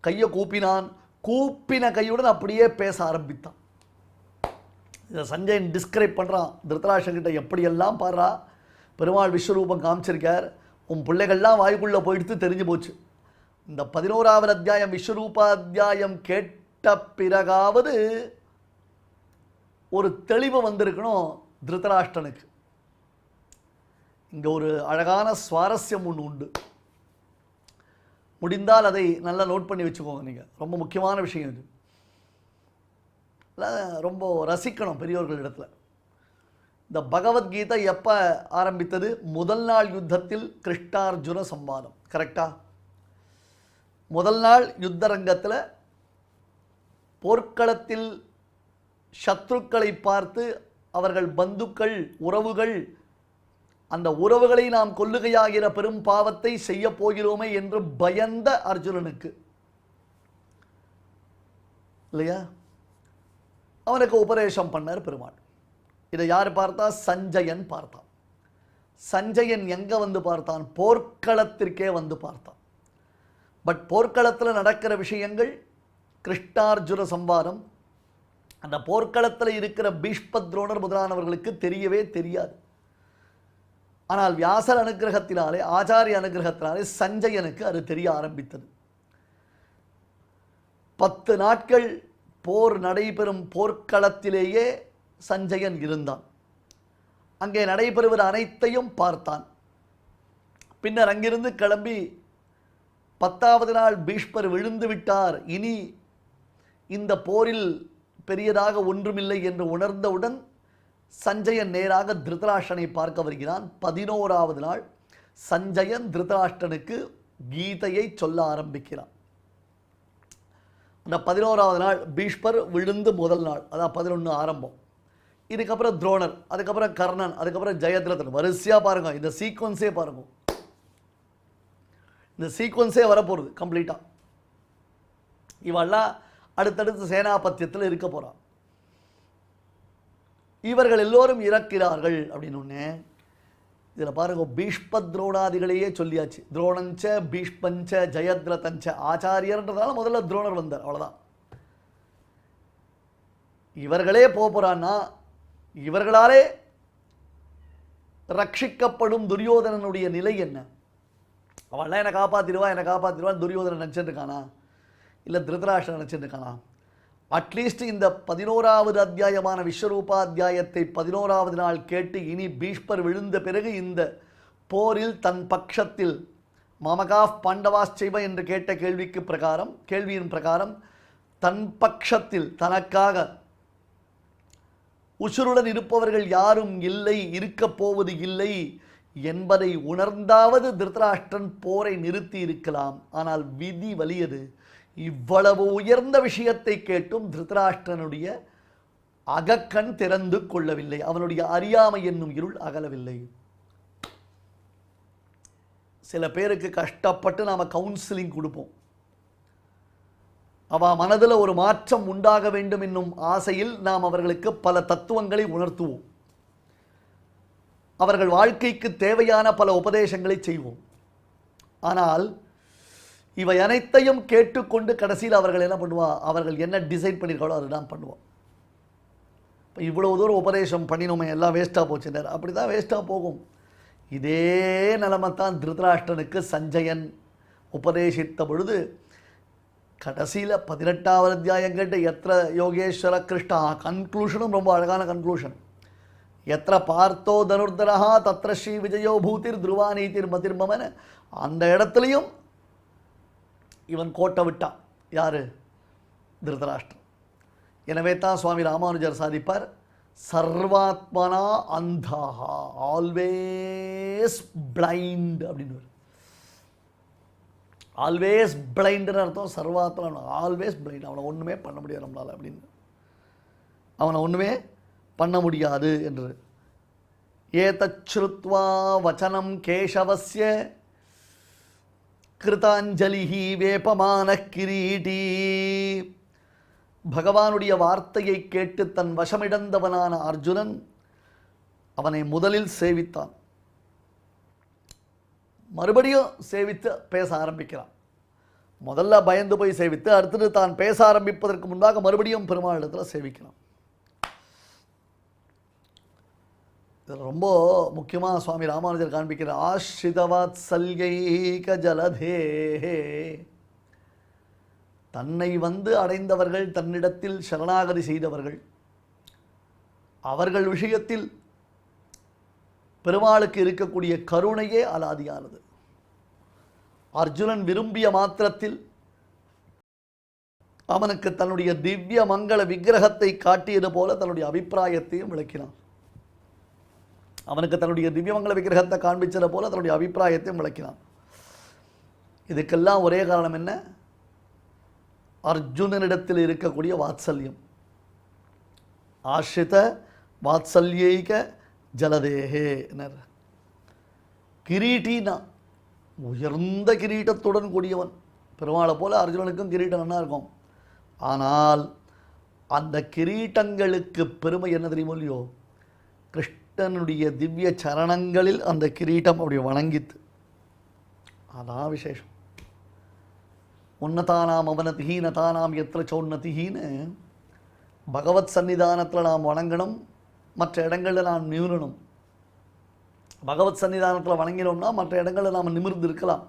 கையை கூப்பினான். கூப்பின கையுடன் அப்படியே பேச ஆரம்பித்தான். இதை சஞ்சயன் டிஸ்கிரைப் பண்ணுறான் திருதராஷ்டிரன்கிட்ட. எப்படியெல்லாம் பாடுறா, பெருமாள் விஸ்வரூபம் காமிச்சிருக்கார். உன் பிள்ளைகள்லாம் வாய்க்குள்ளே போயிடுத்து தெரிஞ்சு போச்சு. இந்த 11வது அத்தியாயம் விஸ்வரூபாத்தியாயம் கேட்ட பிறகாவது ஒரு தெளிவு வந்திருக்கணும் திருதராஷ்டிரனுக்கு. இங்கே ஒரு அழகான சுவாரஸ்யம் ஒன்று உண்டு. முடிந்தால் அதை நல்லா நோட் பண்ணி வச்சுக்கோங்க. நீங்கள் ரொம்ப முக்கியமான விஷயம் இது. ரொம்ப ரசிக்கணும் பெரியோர்கள் இடத்துல. இந்த பகவத்கீதை எப்போ ஆரம்பித்தது? முதல் நாள் யுத்தத்தில் கிருஷ்ணார்ஜுன சம்வாதம். கரெக்டா? முதல் நாள் யுத்த ரங்கத்தில் போர்க்களத்தில் சத்ருக்களை பார்த்து அவர்கள் பந்துக்கள், உறவுகள், அந்த உறவுகளை நாம் கொல்லுகையாகிற பெரும் பாவத்தை செய்ய போகிறோமே என்று பயந்த அர்ஜுனனுக்கு இல்லையா, அவனுக்கு உபதேசம் பண்ணார் பெருமாள். இதை யார் பார்த்தா? சஞ்சயன் பார்த்தான். சஞ்சயன் எங்க வந்து பார்த்தான்? போர்க்களத்திற்கே வந்து பார்த்தான். பட் போர்க்களத்தில் நடக்கிற விஷயங்கள் கிருஷ்ணார்ஜுன சம்வாதம். அந்த போர்க்களத்தில் இருக்கிற பீஷ்மத்ரோணர் முதலானவர்களுக்கு தெரியவே தெரியாது. ஆனால் வியாசர் அனுகிரகத்தினாலே, ஆச்சாரிய அனுகிரகத்தினாலே சஞ்சயனுக்கு அது தெரிய ஆரம்பித்தது. 10 நாட்கள் போர் நடைபெறும் போர்க்களத்திலேயே சஞ்சயன் இருந்தான். அங்கே நடைபெறுவது அனைத்தையும் பார்த்தான். பின்னர் அங்கிருந்து கிளம்பி 10வது நாள் பீஷ்மர் விழுந்து விட்டார், இனி இந்த போரில் பெரியதாக ஒன்றுமில்லை என்று உணர்ந்தவுடன் சஞ்சயன் நேராக திருதராஷ்டிரனை பார்க்க வருகிறான். 11வது நாள் சஞ்சயன் திருதராஷ்டிரனுக்கு கீதையை சொல்ல ஆரம்பிக்கிறான். அந்த 11வது நாள் பீஷ்மர் விழுந்து முதல் நாள், அதான் 11 ஆரம்பம். இதுக்கப்புறம் துரோணர், அதுக்கப்புறம் கர்ணன், அதுக்கப்புறம் ஜெயத்ரதன். வரிசையாக பாருங்க, இந்த சீக்வன்ஸே பாருங்க. இந்த சீக்வன்ஸே வரப்போகிறது கம்ப்ளீட்டாக. இவெல்லாம் அடுத்தடுத்து சேனாபத்தியத்தில் இருக்க போகிறான். இவர்கள் எல்லோரும் இறக்கிறார்கள் அப்படின்னு ஒன்று இதில் பாருங்க. பீஷ்ம துரோணாதிகளையே சொல்லியாச்சு. துரோணஞ்ச பீஷ்மஞ்ச ஜெயத்ரதஞ்ச ஆச்சாரியர்ன்றதால முதல்ல துரோணர் வந்தார், அவ்வளோதான். இவர்களே போகிறான்னா இவர்களாலே ரட்சிக்கப்படும் துரியோதனனுடைய நிலை என்ன? அவள்லாம் என்னை காப்பாற்றிடுவா, என்னை காப்பாற்றிடுவான்னு துரியோதனன் நினச்சிட்டு இருக்கானா? இல்லை திருதராஷ்டிரன் நினச்சிட்டு இருக்கானா? அட்லீஸ்ட் இந்த 11வது அத்தியாயமான விஸ்வரூபா அத்தியாயத்தை 11வது நாள் கேட்டு இனி பீஷ்மர் விழுந்த பிறகு இந்த போரில் தன் பட்சத்தில் மமகாஃப் பாண்டவாச்சைவ என்று கேட்ட கேள்வியின் பிரகாரம் தன் பட்சத்தில் தனக்காக உசுருடன் இருப்பவர்கள் யாரும் இல்லை, இருக்கப் போவது இல்லை என்பதை உணர்ந்தாவது திருதராஷ்டிரன் போரை நிறுத்தி இருக்கலாம். ஆனால் விதி வலியது. இவ்வளவு உயர்ந்த விஷயத்தை கேட்டும் திருதராஷ்டிரனுடைய அகக்கண் திறந்து கொள்ளவில்லை. அவனுடைய அறியாமை என்னும் இருள் அகலவில்லை. சில பேருக்கு கஷ்டப்பட்டு நாம் கவுன்சிலிங் கொடுப்போம். அவ மனதில் ஒரு மாற்றம் உண்டாக வேண்டும் என்னும் ஆசையில் நாம் அவர்களுக்கு பல தத்துவங்களை உணர்த்துவோம். அவர்கள் வாழ்க்கைக்கு தேவையான பல உபதேசங்களை செய்வோம். ஆனால் இவை அனைத்தையும் கேட்டுக்கொண்டு கடைசியில் அவர்கள் என்ன பண்ணுவா, அவர்கள் என்ன டிசைட் பண்ணியிருக்காளோ அதுதான் பண்ணுவோம். இப்போ இவ்வளோ தூரம் உபதேசம் பண்ணினோமே, எல்லாம் வேஸ்ட்டாக போச்சுன்னார். அப்படி தான் வேஸ்ட்டாக போகும். இதே நிலைமை தான் திருதராஷ்டிரனுக்கு சஞ்சயன் உபதேசித்த பொழுது கடைசியில் 18வது அத்தியாயம் கேட்டு எத்திர யோகேஸ்வர கிருஷ்ணா, கன்க்ளூஷனும் ரொம்ப அழகான கன்க்ளூஷன். எத்திர பார்த்தோ தனுர்தரஹா தத்ர ஸ்ரீ விஜயோ பூதிர் துருவா நீதிர் மதிர்மமன். அந்த இடத்துலையும் இவன் கோட்டை விட்டான். யார்? திருதராஷ்டிரன். எனவே தான் சுவாமி ராமானுஜர் சாதிப்பார், சர்வாத்மனா அந்தாஹா, ஆல்வேஸ் பிளைண்ட் அப்படின்னு. ஆல்வேஸ் பிளைண்டுன்னு அர்த்தம். சர்வாத்மனா ஆல்வேஸ் பிளைண்ட். அவனை ஒன்றுமே பண்ண முடியாது நம்மளால் அப்படின்னு. அவனை ஒன்றுமே பண்ண முடியாது என்று. ஏதச்ருத்வா வச்சனம் கேசவஸ்ய கிருதாஞ்சலிஹி வேபமான கிரீட்டி. பகவானுடைய வார்த்தையை கேட்டு தன் வசமிடந்தவனான அர்ஜுனன் அவனை முதலில் சேவித்தான். மறுபடியும் சேவித்து பேச ஆரம்பிக்கிறான். முதல்ல பயந்து போய் சேவித்து, அடுத்தது தான் பேச ஆரம்பிப்பதற்கு முன்பாக மறுபடியும் பெருமாளிடத்தில் சேவிக்கிறான். இதில் ரொம்ப முக்கியமாக சுவாமி ராமானுஜர் காண்பிக்கிற ஆஸ்ரிதவாத்சல்யைக ஜலதே. தன்னை வந்து அடைந்தவர்கள், தன்னிடத்தில் சரணாகதி செய்தவர்கள், அவர்கள் விஷயத்தில் பெருமாளுக்கு இருக்கக்கூடிய கருணையே அலாதியானது. அர்ஜுனன் விரும்பிய மாத்திரத்தில் அவனுக்கு தன்னுடைய திவ்ய மங்கள விக்கிரகத்தை காட்டியது போல தன்னுடைய அபிப்பிராயத்தையும் விளக்கினான். அவனுக்கு தன்னுடைய திவ்யமங்கள விக்கிரகத்தை காண்பிச்சது போல தன்னுடைய அபிப்பிராயத்தையும் விளக்கினான். இதுக்கெல்லாம் ஒரே காரணம் என்ன? அர்ஜுனனிடத்தில் இருக்கக்கூடிய வாத்சல்யம். ஆஸ்ரித வாத்சல்யைக ஜலதேகே. கிரீட்டினா உயர்ந்த கிரீட்டத்துடன் கூடியவன். பெருமாளை போல அர்ஜுனனுக்கும் கிரீட்டம் நல்லா இருக்கும். ஆனால் அந்த கிரீட்டங்களுக்கு பெருமை என்ன தெரியுமோ இல்லையோ, கிருஷ்ணனுடைய திவ்ய சரணங்களில் அந்த கிரீட்டம் அப்படி வணங்கித்து. அதான் விசேஷம். உன்னதானாம் அவனதிஹி நதானாம் எத்திர சோன்னதிஹின்னு பகவத் சன்னிதானத்தில் நாம் வணங்கணும், மற்ற இடங்களில் நாம் நிமிரணும். பகவத் சன்னிதானத்தில் வணங்கினோம்னா மற்ற இடங்களில் நாம் நிமிர்ந்து இருக்கலாம்.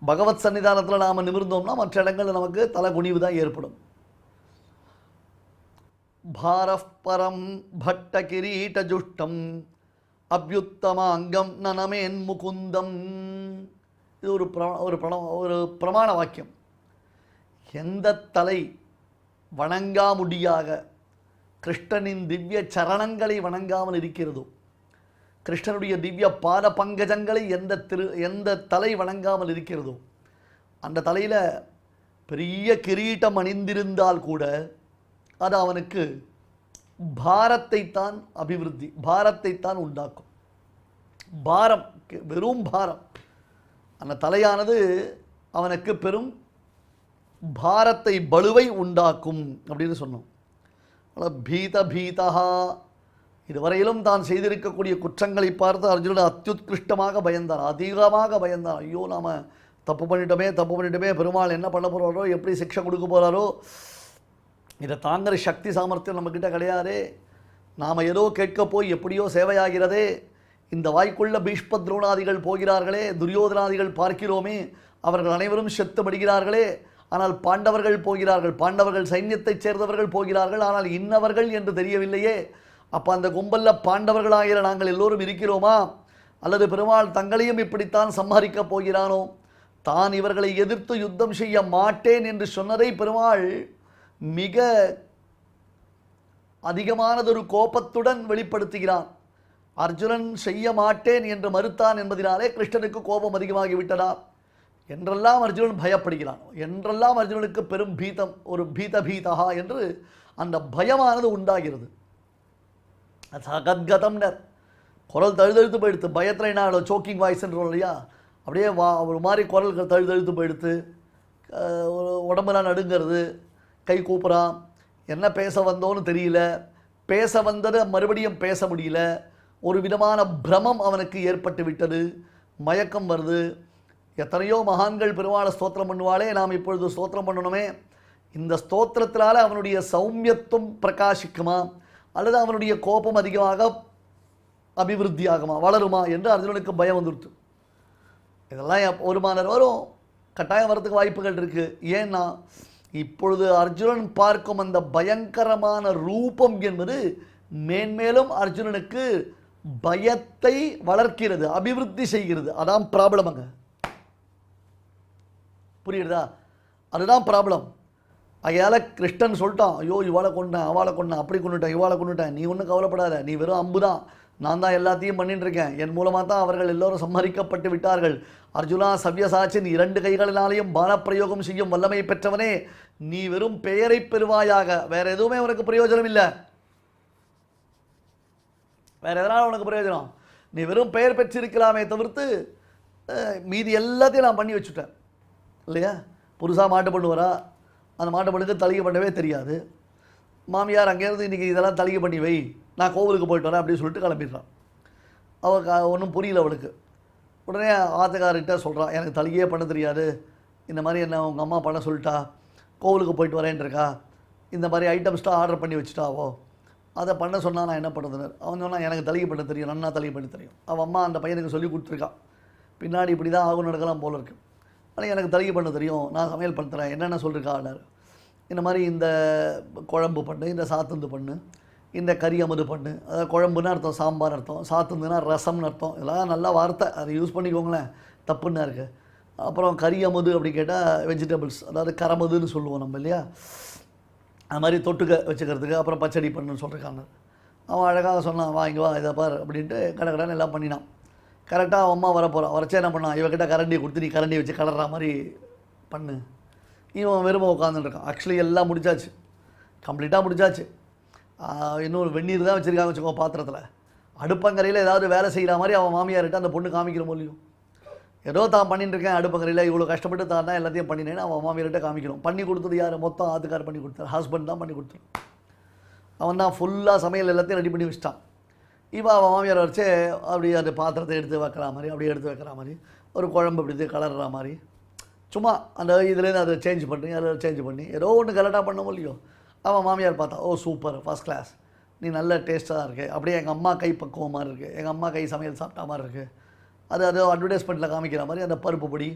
பகவத் சன்னிதானத்தில் நாம் நிமிர்ந்தோம்னா மற்ற இடங்களில் நமக்கு தலை குனிவு தான் ஏற்படும். பாரப்பரம் பட்ட கிரீட ஜுஷ்டம் அபியுத்தமாங்கம் நனமேன் முகுந்தம். இது ஒரு பிரமாண வாக்கியம். எந்த தலை வணங்காமுடியாக கிருஷ்ணனின் திவ்ய சரணங்களை வணங்காமல் இருக்கிறதோ, கிருஷ்ணனுடைய திவ்ய பாத பங்கஜங்களை எந்த தலை வணங்காமல் இருக்கிறதோ, அந்த தலையில் பெரிய கிரீட்டம் அணிந்திருந்தால் கூட அது அவனுக்கு பாரத்தைத்தான் பாரத்தைத்தான் உண்டாக்கும். பாரம், வெறும் பாரம். அந்த தலையானது அவனுக்கு பெரும் பாரத்தை, பலுவை உண்டாக்கும் அப்படின்னு சொன்னோம். பீதா இதுவரையிலும் தான் செய்திருக்கக்கூடிய குற்றங்களை பார்த்து அர்ஜுனன் அத்யுத்கிருஷ்டமாக பயந்தான், அதிகமாக பயந்தான். ஐயோ, நாம் தப்பு பண்ணிட்டோமே, பெருமாள் என்ன பண்ண போகிறாரோ, எப்படி சிக்ஷை கொடுக்க போகிறாரோ, இதை தாங்கிற சக்தி சாமர்த்தியம் நம்மக்கிட்ட கிடையாதே, நாம் ஏதோ கேட்க போய் எப்படியோ சேவையாகிறதே, இந்த வாய்க்குள்ள பீஷ்ம துரோணாதிகள் போகிறார்களே, துரியோதனாதிகள் பார்க்கிறோமே, அவர்கள் அனைவரும் செத்து மடிகிறார்களே, ஆனால் பாண்டவர்கள் போகிறார்கள், பாண்டவர்கள் சைன்யத்தைச் சேர்ந்தவர்கள் போகிறார்கள், ஆனால் இன்னவர்கள் என்று தெரியவில்லையே. அப்போ அந்த கும்பலில் பாண்டவர்களாகிற நாங்கள் எல்லோரும் இருக்கிறோமா? அல்லது பெருமாள் தங்களையும் இப்படித்தான் சம்ஹரிக்கப் போகிறானோ? தான் இவர்களை எதிர்த்து யுத்தம் செய்ய மாட்டேன் என்று சொன்னதை பெருமாள் மிக அதிகமானதொரு கோபத்துடன் வெளிப்படுத்துகிறான். அர்ஜுனன் செய்ய மாட்டேன் என்று மறுத்தான் என்பதினாலே கிருஷ்ணனுக்கு கோபம் அதிகமாகிவிட்டதா என்றெல்லாம் அர்ஜுனன் பயப்படுகிறான். என்றெல்லாம் அர்ஜுனனுக்கு பெரும் பீதம், ஒரு பீதா என்று அந்த பயமானது உண்டாகிறது. சகத்கதம்னர் குரல் தழுதழுத்து போயிடுத்து. பயத்தில் என்ன சோக்கிங் வாய்ஸ்ன்றோம் இல்லையா, அப்படியே ஒரு மாதிரி குரல் தழுதழுத்து போயிடுத்து, உடம்பெல்லாம் நடுங்கிறது, கை கூப்புறான், என்ன பேச வந்தோன்னு தெரியல, பேச வந்ததை மறுபடியும் பேச முடியல, ஒரு விதமான பிரமம் அவனுக்கு ஏற்பட்டு விட்டது, மயக்கம் வருது. எத்தனையோ மகான்கள் பெருமாளை ஸ்தோத்திரம் பண்ணுவாளே, நாம் இப்பொழுது ஸ்தோத்திரம் பண்ணணுமே, இந்த ஸ்தோத்திரத்தினால அவனுடைய சௌமியத்துவம் பிரகாசிக்குமா அல்லது அவனுடைய கோபம் அதிகமாக அபிவிருத்தி ஆகுமா, வளருமா என்று அர்ஜுனனுக்கு பயம் வந்துடுச்சு. இதெல்லாம் ஒரு மாதம் வரும், கட்டாயம் வரத்துக்கு வாய்ப்புகள் இருக்குது. ஏன்னா இப்பொழுது அர்ஜுனன் பார்க்கும் அந்த பயங்கரமான ரூபம் என்பது மேன்மேலும் அர்ஜுனனுக்கு பயத்தை வளர்க்கிறது, அபிவிருத்தி செய்கிறது. அதான் ப்ராப்ளம். அங்கே புரியுறதா? அதுதான் ப்ராப்ளம். அதையால் கிருஷ்ணன் சொல்லிட்டான், ஐயோ இவாளை கொண்டேன், அவளை கொண்டேன், அப்படி கொண்டுட்டேன், இவாளை கொண்டுட்டேன், நீ ஒன்றும் கவலைப்படாத, நீ வெறும் அம்பு தான், நான் தான் எல்லாத்தையும் பண்ணிட்டு இருக்கேன், என் மூலமாக தான் அவர்கள் எல்லோரும் சம்மரிக்கப்பட்டு விட்டார்கள். அர்ஜுனா சவ்யசாச்சின் 2 கைகளினாலேயும் பானப்பிரயோகம் செய்யும் வல்லமை பெற்றவனே, நீ வெறும் பெயரை பெறுவாயாக, வேற எதுவுமே உனக்கு பிரயோஜனம் இல்லை. வேற எதனால் உனக்கு பிரயோஜனம்? நீ வெறும் பெயர் பெற்றிருக்கலாமே தவிர்த்து மீதி எல்லாத்தையும் நான் பண்ணி வச்சுட்டேன் இல்லையா? புதுசாக மாட்டு பண்ணுவாரா, அந்த மாட்டு பண்ணுக்கு தலிகை பண்ணவே தெரியாது. மாமியார் அங்கேருந்து இன்றைக்கி இதெல்லாம் தலிகை பண்ணி வை, நான் கோவிலுக்கு போயிட்டு வரேன் அப்படின்னு சொல்லிட்டு கிளம்பிடுறான். அவள் ஒன்றும் புரியல அவளுக்கு. உடனே ஆத்துக்கார்கிட்ட சொல்கிறான், எனக்கு தலிகையே பண்ண தெரியாது, இந்த மாதிரி என்ன உங்கள் அம்மா பண்ண சொல்லிட்டா, கோவிலுக்கு போயிட்டு வரேன்னு இருக்கா, இந்த மாதிரி ஐட்டம்ஸ்லாம் ஆர்டர் பண்ணி வச்சுட்டாவோ, அதை பண்ண சொன்னால் நான் என்ன பண்ணுறதுன்னு. அவன் சொன்னால் எனக்கு தலிகை பண்ண தெரியும், நன்னா தலிகை பண்ண தெரியும். அவன் அம்மா அந்த பையனுக்கு சொல்லி கொடுத்துருக்கான், பின்னாடி இப்படி தான் ஆகும் நடக்கலாம் போல இருக்குது. ஆனால் எனக்கு தலிகை பண்ண தெரியும், நான் சமையல் பண்ணுறேன், என்னென்ன சொல்லியிருக்கான்னாரு. இந்த மாதிரி இந்த குழம்பு பண்ணு, இந்த சாத்துந்து பண்ணு, இந்த கறி அமுது பண்ணு. அதாவது குழம்புன்னு அர்த்தம் சாம்பார் அர்த்தம், சாத்துந்துன்னா ரசம்னு அர்த்தம். இதெல்லாம் நல்ல வார்த்தை, அதை யூஸ் பண்ணிக்கோங்களேன், தப்புன்னா இருக்குது. அப்புறம் கறி அமுது அப்படி கேட்டால் வெஜிடபிள்ஸ், அதாவது கரமதுன்னு சொல்லுவோம் நம்ம இல்லையா, அது மாதிரி தொட்டுக்க வச்சுக்கிறதுக்கு. அப்புறம் பச்சடி பண்ணுன்னு சொல்லியிருக்காங்க. அவன் அழகாக சொன்னான், வா இங்கே வா இதை பார் அப்படின்ட்டு கடைன்னு எல்லாம் பண்ணினான். கரெக்டாக அவன் அம்மா வரப்போகிறான். வரச்சே என்ன பண்ணான், இவகிட்ட கரண்டியை கொடுத்து நீ கரண்டியை வச்சு கலர்ற மாதிரி பண்ணு. இவன் வெறுமை உட்காந்துருக்கான். ஆக்சுவலி எல்லாம் முடிச்சாச்சு, கம்ப்ளீட்டாக முடிச்சாச்சு. இன்னொரு வெந்நீர் தான் வச்சுருக்காங்க வச்சுக்கோ பாத்திரத்தில். அடுப்பங்கரையில் ஏதாவது வேலை செய்கிற மாதிரி அவன் மாமியார்கிட்ட அந்த பொண்ணு காமிக்கிற மூலியம், ஏதோ தான் பண்ணிட்டு இருக்கேன் அடுப்பங்கரையில், இவ்வளோ கஷ்டப்பட்டு தான் தான் எல்லாத்தையும் பண்ணினேன்னு அவன் மாமியார்கிட்ட காமிக்கணும். பண்ணி கொடுத்தது யார்? மொத்தம் ஆத்துக்கார் பண்ணி கொடுத்தார், ஹஸ்பண்ட் தான் பண்ணி கொடுத்தார். அவன் தான் ஃபுல்லாக சமையல் எல்லாத்தையும் ரெடி பண்ணி வச்சிட்டான். இப்போ அவன் மாமியார் வச்சு அப்படியே அந்த பாத்திரத்தை எடுத்து வைக்கிற மாதிரி, அப்படியே எடுத்து வைக்கிற மாதிரி, ஒரு குழம்பு அப்படி கலர்ற மாதிரி, சும்மா அந்த இதுலேருந்து அதை சேஞ்ச் பண்ணி ஏதோ ஒன்று கரெக்டாக பண்ண முடியும். அவன் மாமியார் பார்த்தா, ஓ சூப்பர், ஃபஸ்ட் கிளாஸ், நீ நல்ல டேஸ்ட்டாக தான் இருக்குது, அப்படியே எங்கள் அம்மா கை பக்குவம் மாதிரி இருக்குது, எங்கள் அம்மா கை சமையல் சாப்பிட்டா மாதிரி இருக்குது. அது அட்வர்டைஸ்மெண்ட்டில் காமிக்கிற மாதிரி அந்த பருப்பு பொடி,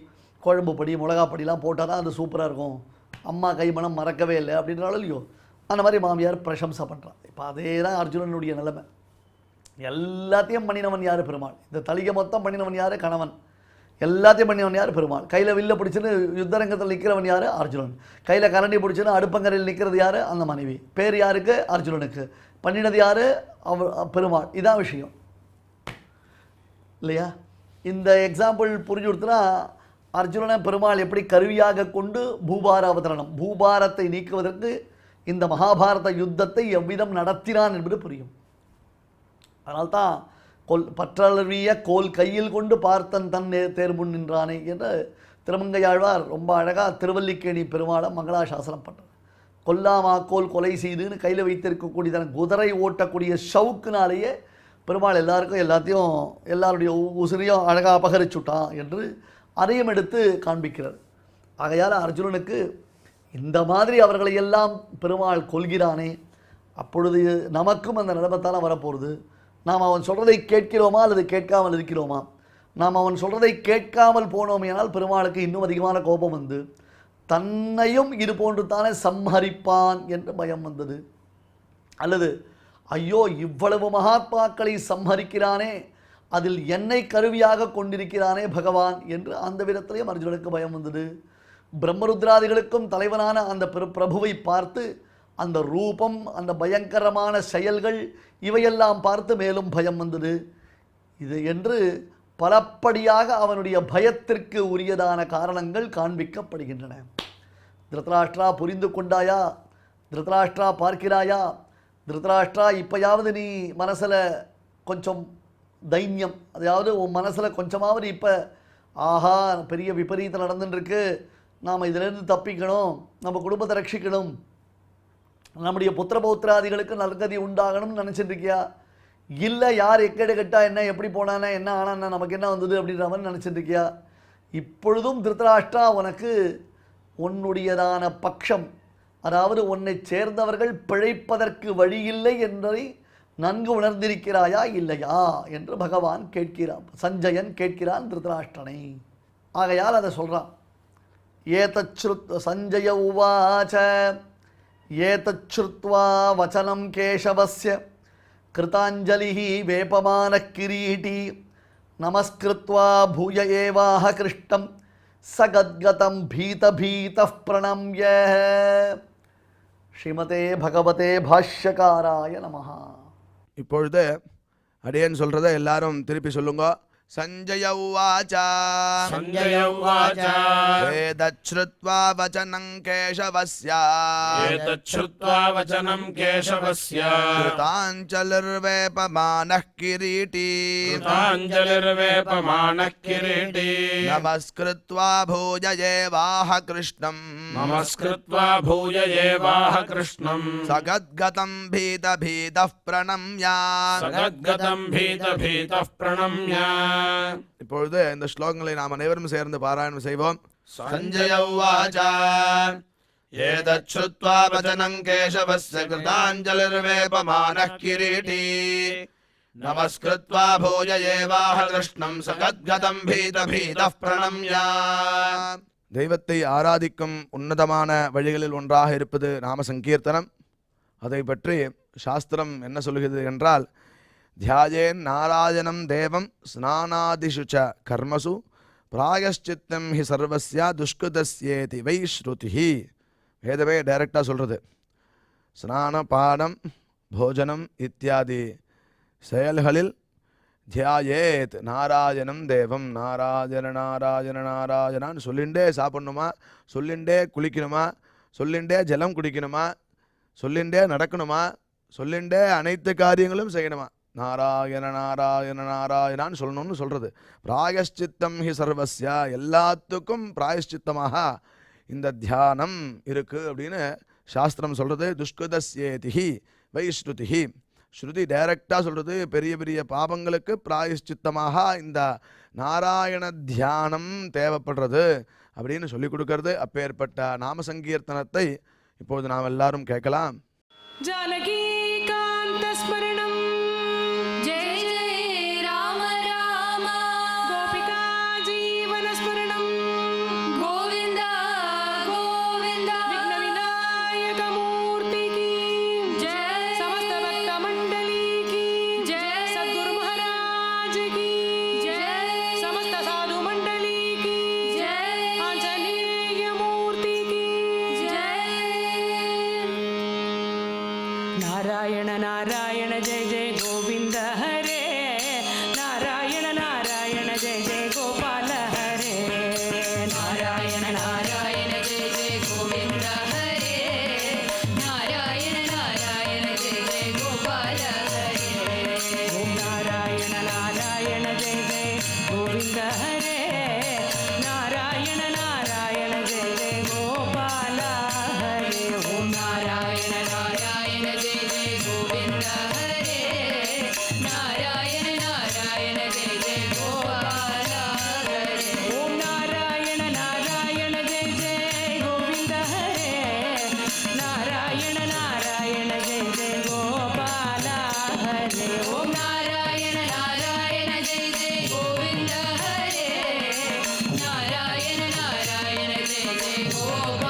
குழம்பு பொடி, மிளகா பொடிலாம் போட்டால் தான் அது சூப்பராக இருக்கும், அம்மா கை மனம் மறக்கவே இல்லை அப்படின்றாலும் இல்லையோ, அந்த மாதிரி மாமியார் பிரசம்சா பண்ணுறான். இப்போ அதே தான் அர்ஜுனனுடைய நிலைமை. எல்லாத்தையும் பண்ணினவன் யார்? பெருமாள். இந்த தலிகை மொத்தம் பண்ணினவன் யார்? கணவன். எல்லாத்தையும் பண்ணினவன் யார்? பெருமாள். கையில் வில்ல பிடிச்சுன்னு யுத்தரங்கத்தில் நிற்கிறவன் யார்? அர்ஜுனன். கையில் கரண்டி பிடிச்சுன்னு அடுப்பங்கரையில் நிற்கிறது யார்? அந்த மனைவி. பேர் யாருக்கு? அர்ஜுனனுக்கு. பண்ணினது யார்? பெருமாள். இதான் விஷயம் இல்லையா? இந்த எக்ஸாம்பிள் புரிஞ்சு கொடுத்தனா அர்ஜுனனை பெருமாள் எப்படி கருவியாக கொண்டு பூபார அவதரணம், பூபாரத்தை நீக்குவதற்கு இந்த மகாபாரத யுத்தத்தை எவ்விதம் நடத்தினான் என்பது புரியும். அதனால்தான் பற்றளவிய கோல் கையில் கொண்டு பார்த்தன் தன் தேர்முன் நின்றானே என்று திருமங்கையாழ்வார் ரொம்ப அழகாக திருவல்லிக்கேணி பெருமாளை மங்களாசாசனம் பண்ணுறார். கொல்லாமாக்கோல் கொலை செய்துன்னு கையில் வைத்திருக்கக்கூடிய தன் குதிரை ஓட்டக்கூடிய ஷவுக்குனாலேயே பெருமாள் எல்லாருக்கும் எல்லாத்தையும் எல்லாருடைய உசிரியும் அழகாக அபகரிச்சுட்டான் என்று அதையும் எடுத்து காண்பிக்கிறார். ஆகையால் அர்ஜுனனுக்கு இந்த மாதிரி அவர்களை எல்லாம் பெருமாள் கொள்கிறானே, அப்பொழுது நமக்கும் அந்த நிலைமத்தால் வரப்போகிறது. நாம் அவன் சொல்கிறதை கேட்கிறோமா அல்லது கேட்காமல் இருக்கிறோமா? நாம் அவன் சொல்கிறதை கேட்காமல் போனோமேனால் பெருமாளுக்கு இன்னும் அதிகமான கோபம் வந்து தன்னையும் இது போன்று தானே சம்ஹரிப்பான் என்று பயம் வந்தது. அல்லது ஐயோ இவ்வளவு மகாத்மாக்களை சம்ஹரிக்கிறானே, அதில் என்னை கருவியாக கொண்டிருக்கிறானே பகவான் என்று அந்த விதத்திலேயும் அர்ஜுனனுக்கு பயம் வந்தது. பிரம்மருத்ராதிகளுக்கும் தலைவனான அந்த பிரபுவை பார்த்து அந்த ரூபம், அந்த பயங்கரமான செயல்கள் இவையெல்லாம் பார்த்து மேலும் பயம் வந்தது. இது என்று பலப்படியாக அவனுடைய பயத்திற்கு உரியதான காரணங்கள் காண்பிக்கப்படுகின்றன. திருதராஷ்டிரா புரிந்து கொண்டாயா? திருதராஷ்டிரா பார்க்கிறாயா? திருதராஷ்டிரா இப்போயாவது நீ மனசில் கொஞ்சம் தைரியம், அதாவது உன் மனசில் கொஞ்சமாவது இப்போ ஆஹா பெரிய விபரீதம் நடந்துட்டுருக்கு, நாம் இதிலேருந்து தப்பிக்கணும், நம்ம குடும்பத்தை ரட்சிக்கணும், நம்முடைய புத்திர பௌத்திராதிகளுக்கு நற்கதி உண்டாகணும்னு நினச்சிட்டு இருக்கியா? இல்லை யார் எக்கேடு கெட்டா என்ன, எப்படி போனானே, என்ன ஆனான்னா நமக்கு என்ன வந்தது அப்படின்ற மாதிரி நினச்சிட்டு இருக்கியா? இப்பொழுதும் திருதராஷ்டிரா உனக்கு உன்னுடையதான பட்சம், அதாவது உன்னை சேர்ந்தவர்கள் பிழைப்பதற்கு வழியில்லை என்பதை நன்கு உணர்ந்திருக்கிறாயா இல்லையா என்று பகவான் கேட்கிறான். சஞ்சயன் கேட்கிறான் திருதராஷ்டிரனை. ஆகையால் அதை சொல்கிறான். ஏதச்ருத் சஞ்சய உவாச ஏதச்ருத்வா வச்சனம் கேசவஸ்ய கிருதாஞ்சலிஹி வேபமான கிரீட்டி நமஸ்கிருத்வா பூய ஏவாஹ கிருஷ்டம் சகத்கதம் பீத பீத பிரணம்ய. ஸ்ரீமதே பகவதே பாஷ்யகாராய நமஹ. இப்பொழுது அடியேன் சொல்றதை எல்லாரும் திருப்பி சொல்லுங்க. சஞ்சய உவாச சஞ்சய உவாச ஏதச்ருத்வா வசனம் கேசவஸ்ய ஏதச்ருத்வா வசனம் கேசவஸ்ய கிருதாஞ்சலிர்வேபமானः கிரீட்டி கிருதாஞ்சலிர்வேபமானः கிரீட்டி நமஸ்கிருத்வா பூய ஏவாஹ கிருஷ்ணம் நமஸ்கிருத்வா பூய ஏவாஹ கிருஷ்ணம் சகத்கதம் பீத பீதः பிரணம்ய. சகத்கதம் பீத பீதः பிரணம்ய. இப்பொழுது இந்த ஸ்லோகங்களை நாம் அனைவரும் சேர்ந்து பாராயணம் செய்வோம். சஞ்சய உவாச ஏதச்ருத்வா வசனம் கேசவஸ்ய கிருதாஞ்சலிர்வேபமானः கிரீட்டி நமஸ்கிருத்வா பூய ஏவாஹ கிருஷ்ணம் சகத்கதம் பீத பீதः பிரணம்ய. தெய்வத்தை ஆராதிக்கும் உன்னதமான வழிகளில் ஒன்றாக இருப்பது நாம சங்கீர்த்தனம். அதை பற்றி சாஸ்திரம் என்ன சொல்கிறது என்றால், தியாயேன் நாராயணம் தேவம் ஸ்நானாதிஷு ச கர்மசு பிராயஷ்சித்தம் ஹி சர்வஸ்ய துஷ்கிருதஸ்யேதி வை ஸ்ருதிஹி. வேதமே டைரக்டாக சொல்கிறது. ஸ்நான பானம் போஜனம் இத்தியாதி செயல்களில் தியாயேத் நாராயணம் தேவம், நாராயண நாராயண நாராயணான்னு சொல்லிண்டே சாப்பிட்ணுமா, சொல்லிண்டே குளிக்கணுமா, சொல்லிண்டே ஜலம் குடிக்கணுமா, சொல்லிண்டே நடக்கணுமா, சொல்லிண்டே அனைத்து காரியங்களும் செய்யணுமா, நாராயண நாராயண நாராயணான்னு சொல்லணும்னு சொல்கிறது. பிராயஷ்சித்தம் ஹி சர்வஸ்யா, எல்லாத்துக்கும் பிராயஷ்சித்தமாக இந்த தியானம் இருக்குது அப்படின்னு சாஸ்திரம் சொல்கிறது. துஷ்கிருதஸ்யேதிஹி வை ஸ்ருதிஹி. ஸ்ருதி டைரக்டாக சொல்கிறது, பெரிய பெரிய பாபங்களுக்கு பிராயஷ்சித்தமாக இந்த நாராயண தியானம் தேவைப்படுறது அப்படின்னு சொல்லி கொடுக்கறது. அப்பேற்பட்ட நாம சங்கீர்த்தனத்தை இப்போது நாம் எல்லாரும் கேட்கலாம். ஜானகி காந்த ஸ்மரணம் जय जय राम राम கோபிகா ஜீவன ஸ்மரணம் गोविन्द गोविन्द விக்ன விநாயக மூர்த்தி கி जय समस्त भक्त मंडली की जय सद्गुरु महाराज की जय समस्त साधु मंडली की जय आंजनेय मूर्ति की जय नारायण नारायण जय जय गोविंद हरे नारायण नारायण जय जय गोपाल हरे नारायण नारायण जय जय गोविन्द हरे नारायण नारायण जय जय गोपाल हरे ओम नारायण नारायण जय जय गोविंद हरे नारायण नारायण जय जय गोपाल हरे ओम नारायण नारायण जय जय गोविन्द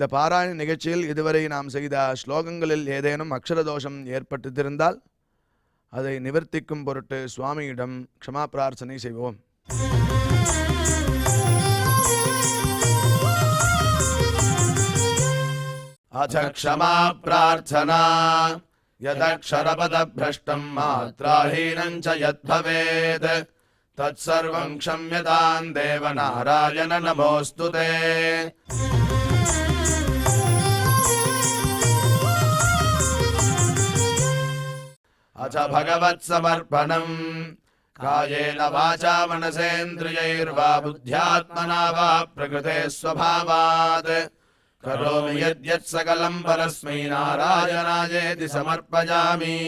இந்த பாராயண நிகழ்ச்சியில் இதுவரை நாம் செய்த ஸ்லோகங்களில் ஏதேனும் அக்ஷரதோஷம் ஏற்பட்டிருந்தால் அதை நிவர்த்திக்கும் பொருட்டு சுவாமியிடம் க்ஷமா பிரார்த்தனை செய்வோம். अथ क्षमा प्रार्थना यदक्षरपदभ्रष्टं मात्राहीनं च यद्भवेत् तत्सर्वं क्षम्यतां देव नारायण नमोऽस्तु ते। अथ भगवत्समर्पणम् कायेन वाचा मनसेन्द्रियैर्वा बुद्ध्यात्मना वा प्रकृते स्वभावात् करोमि यद्यत् सकलं परस्मै नारायणायेति समर्पयामि।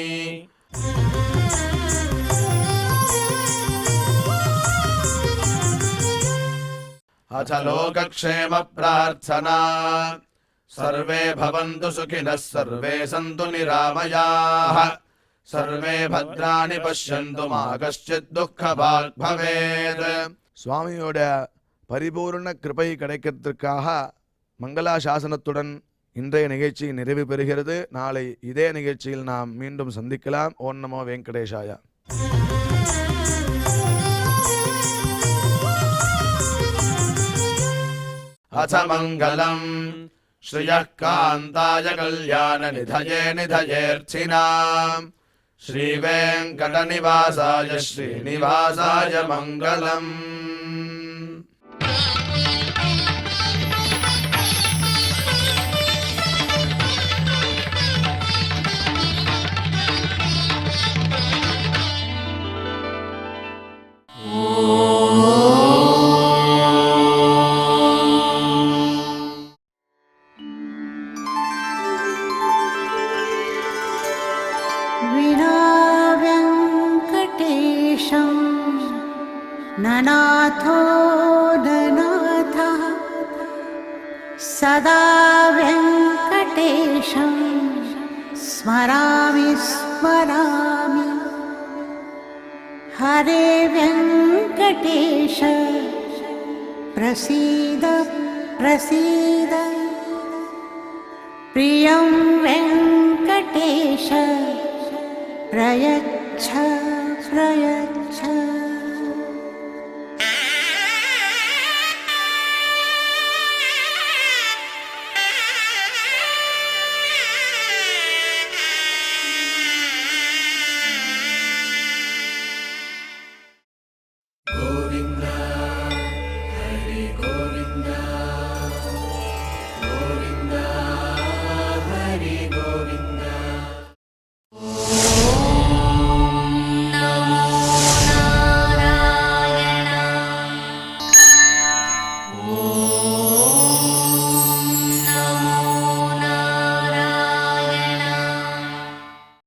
अथ लोकक्षेम प्रार्थना सर्वे भवन्तु सुखिनः सर्वे सन्तु निरामयाः सर्वे भद्राणि पश्यन्तु मा कश्चित् दुःखभाग् भवेत्. சுவாமியோட பரிபூர்ண கிருபை கிடைக்கிறதுக்காக மங்களாசாசனத்துடன் இன்றைய நிகழ்ச்சி நிறைவு பெறுகிறது. நாளை இதே நிகழ்ச்சியில் நாம் மீண்டும் சந்திக்கலாம். ஓம் நமோ வெங்கடேஷாய. अथ मङ्गलम् श्रियः कान्ताय कल्याणनिधये निधयेऽर्थिनाम् श्रीवेङ्कटनिवासाय श्रीनिवासाय मङ्गलम्. विनाव्यङ्कटेशं ननाथो ननाथः सदा व्यङ्कटेशं स्मरामि स्मरामि हरे व्यङ्कटेश प्रसीद प्रसीद प्रियं वेङ्कटेश प्रयच्छ प्रयच्छ।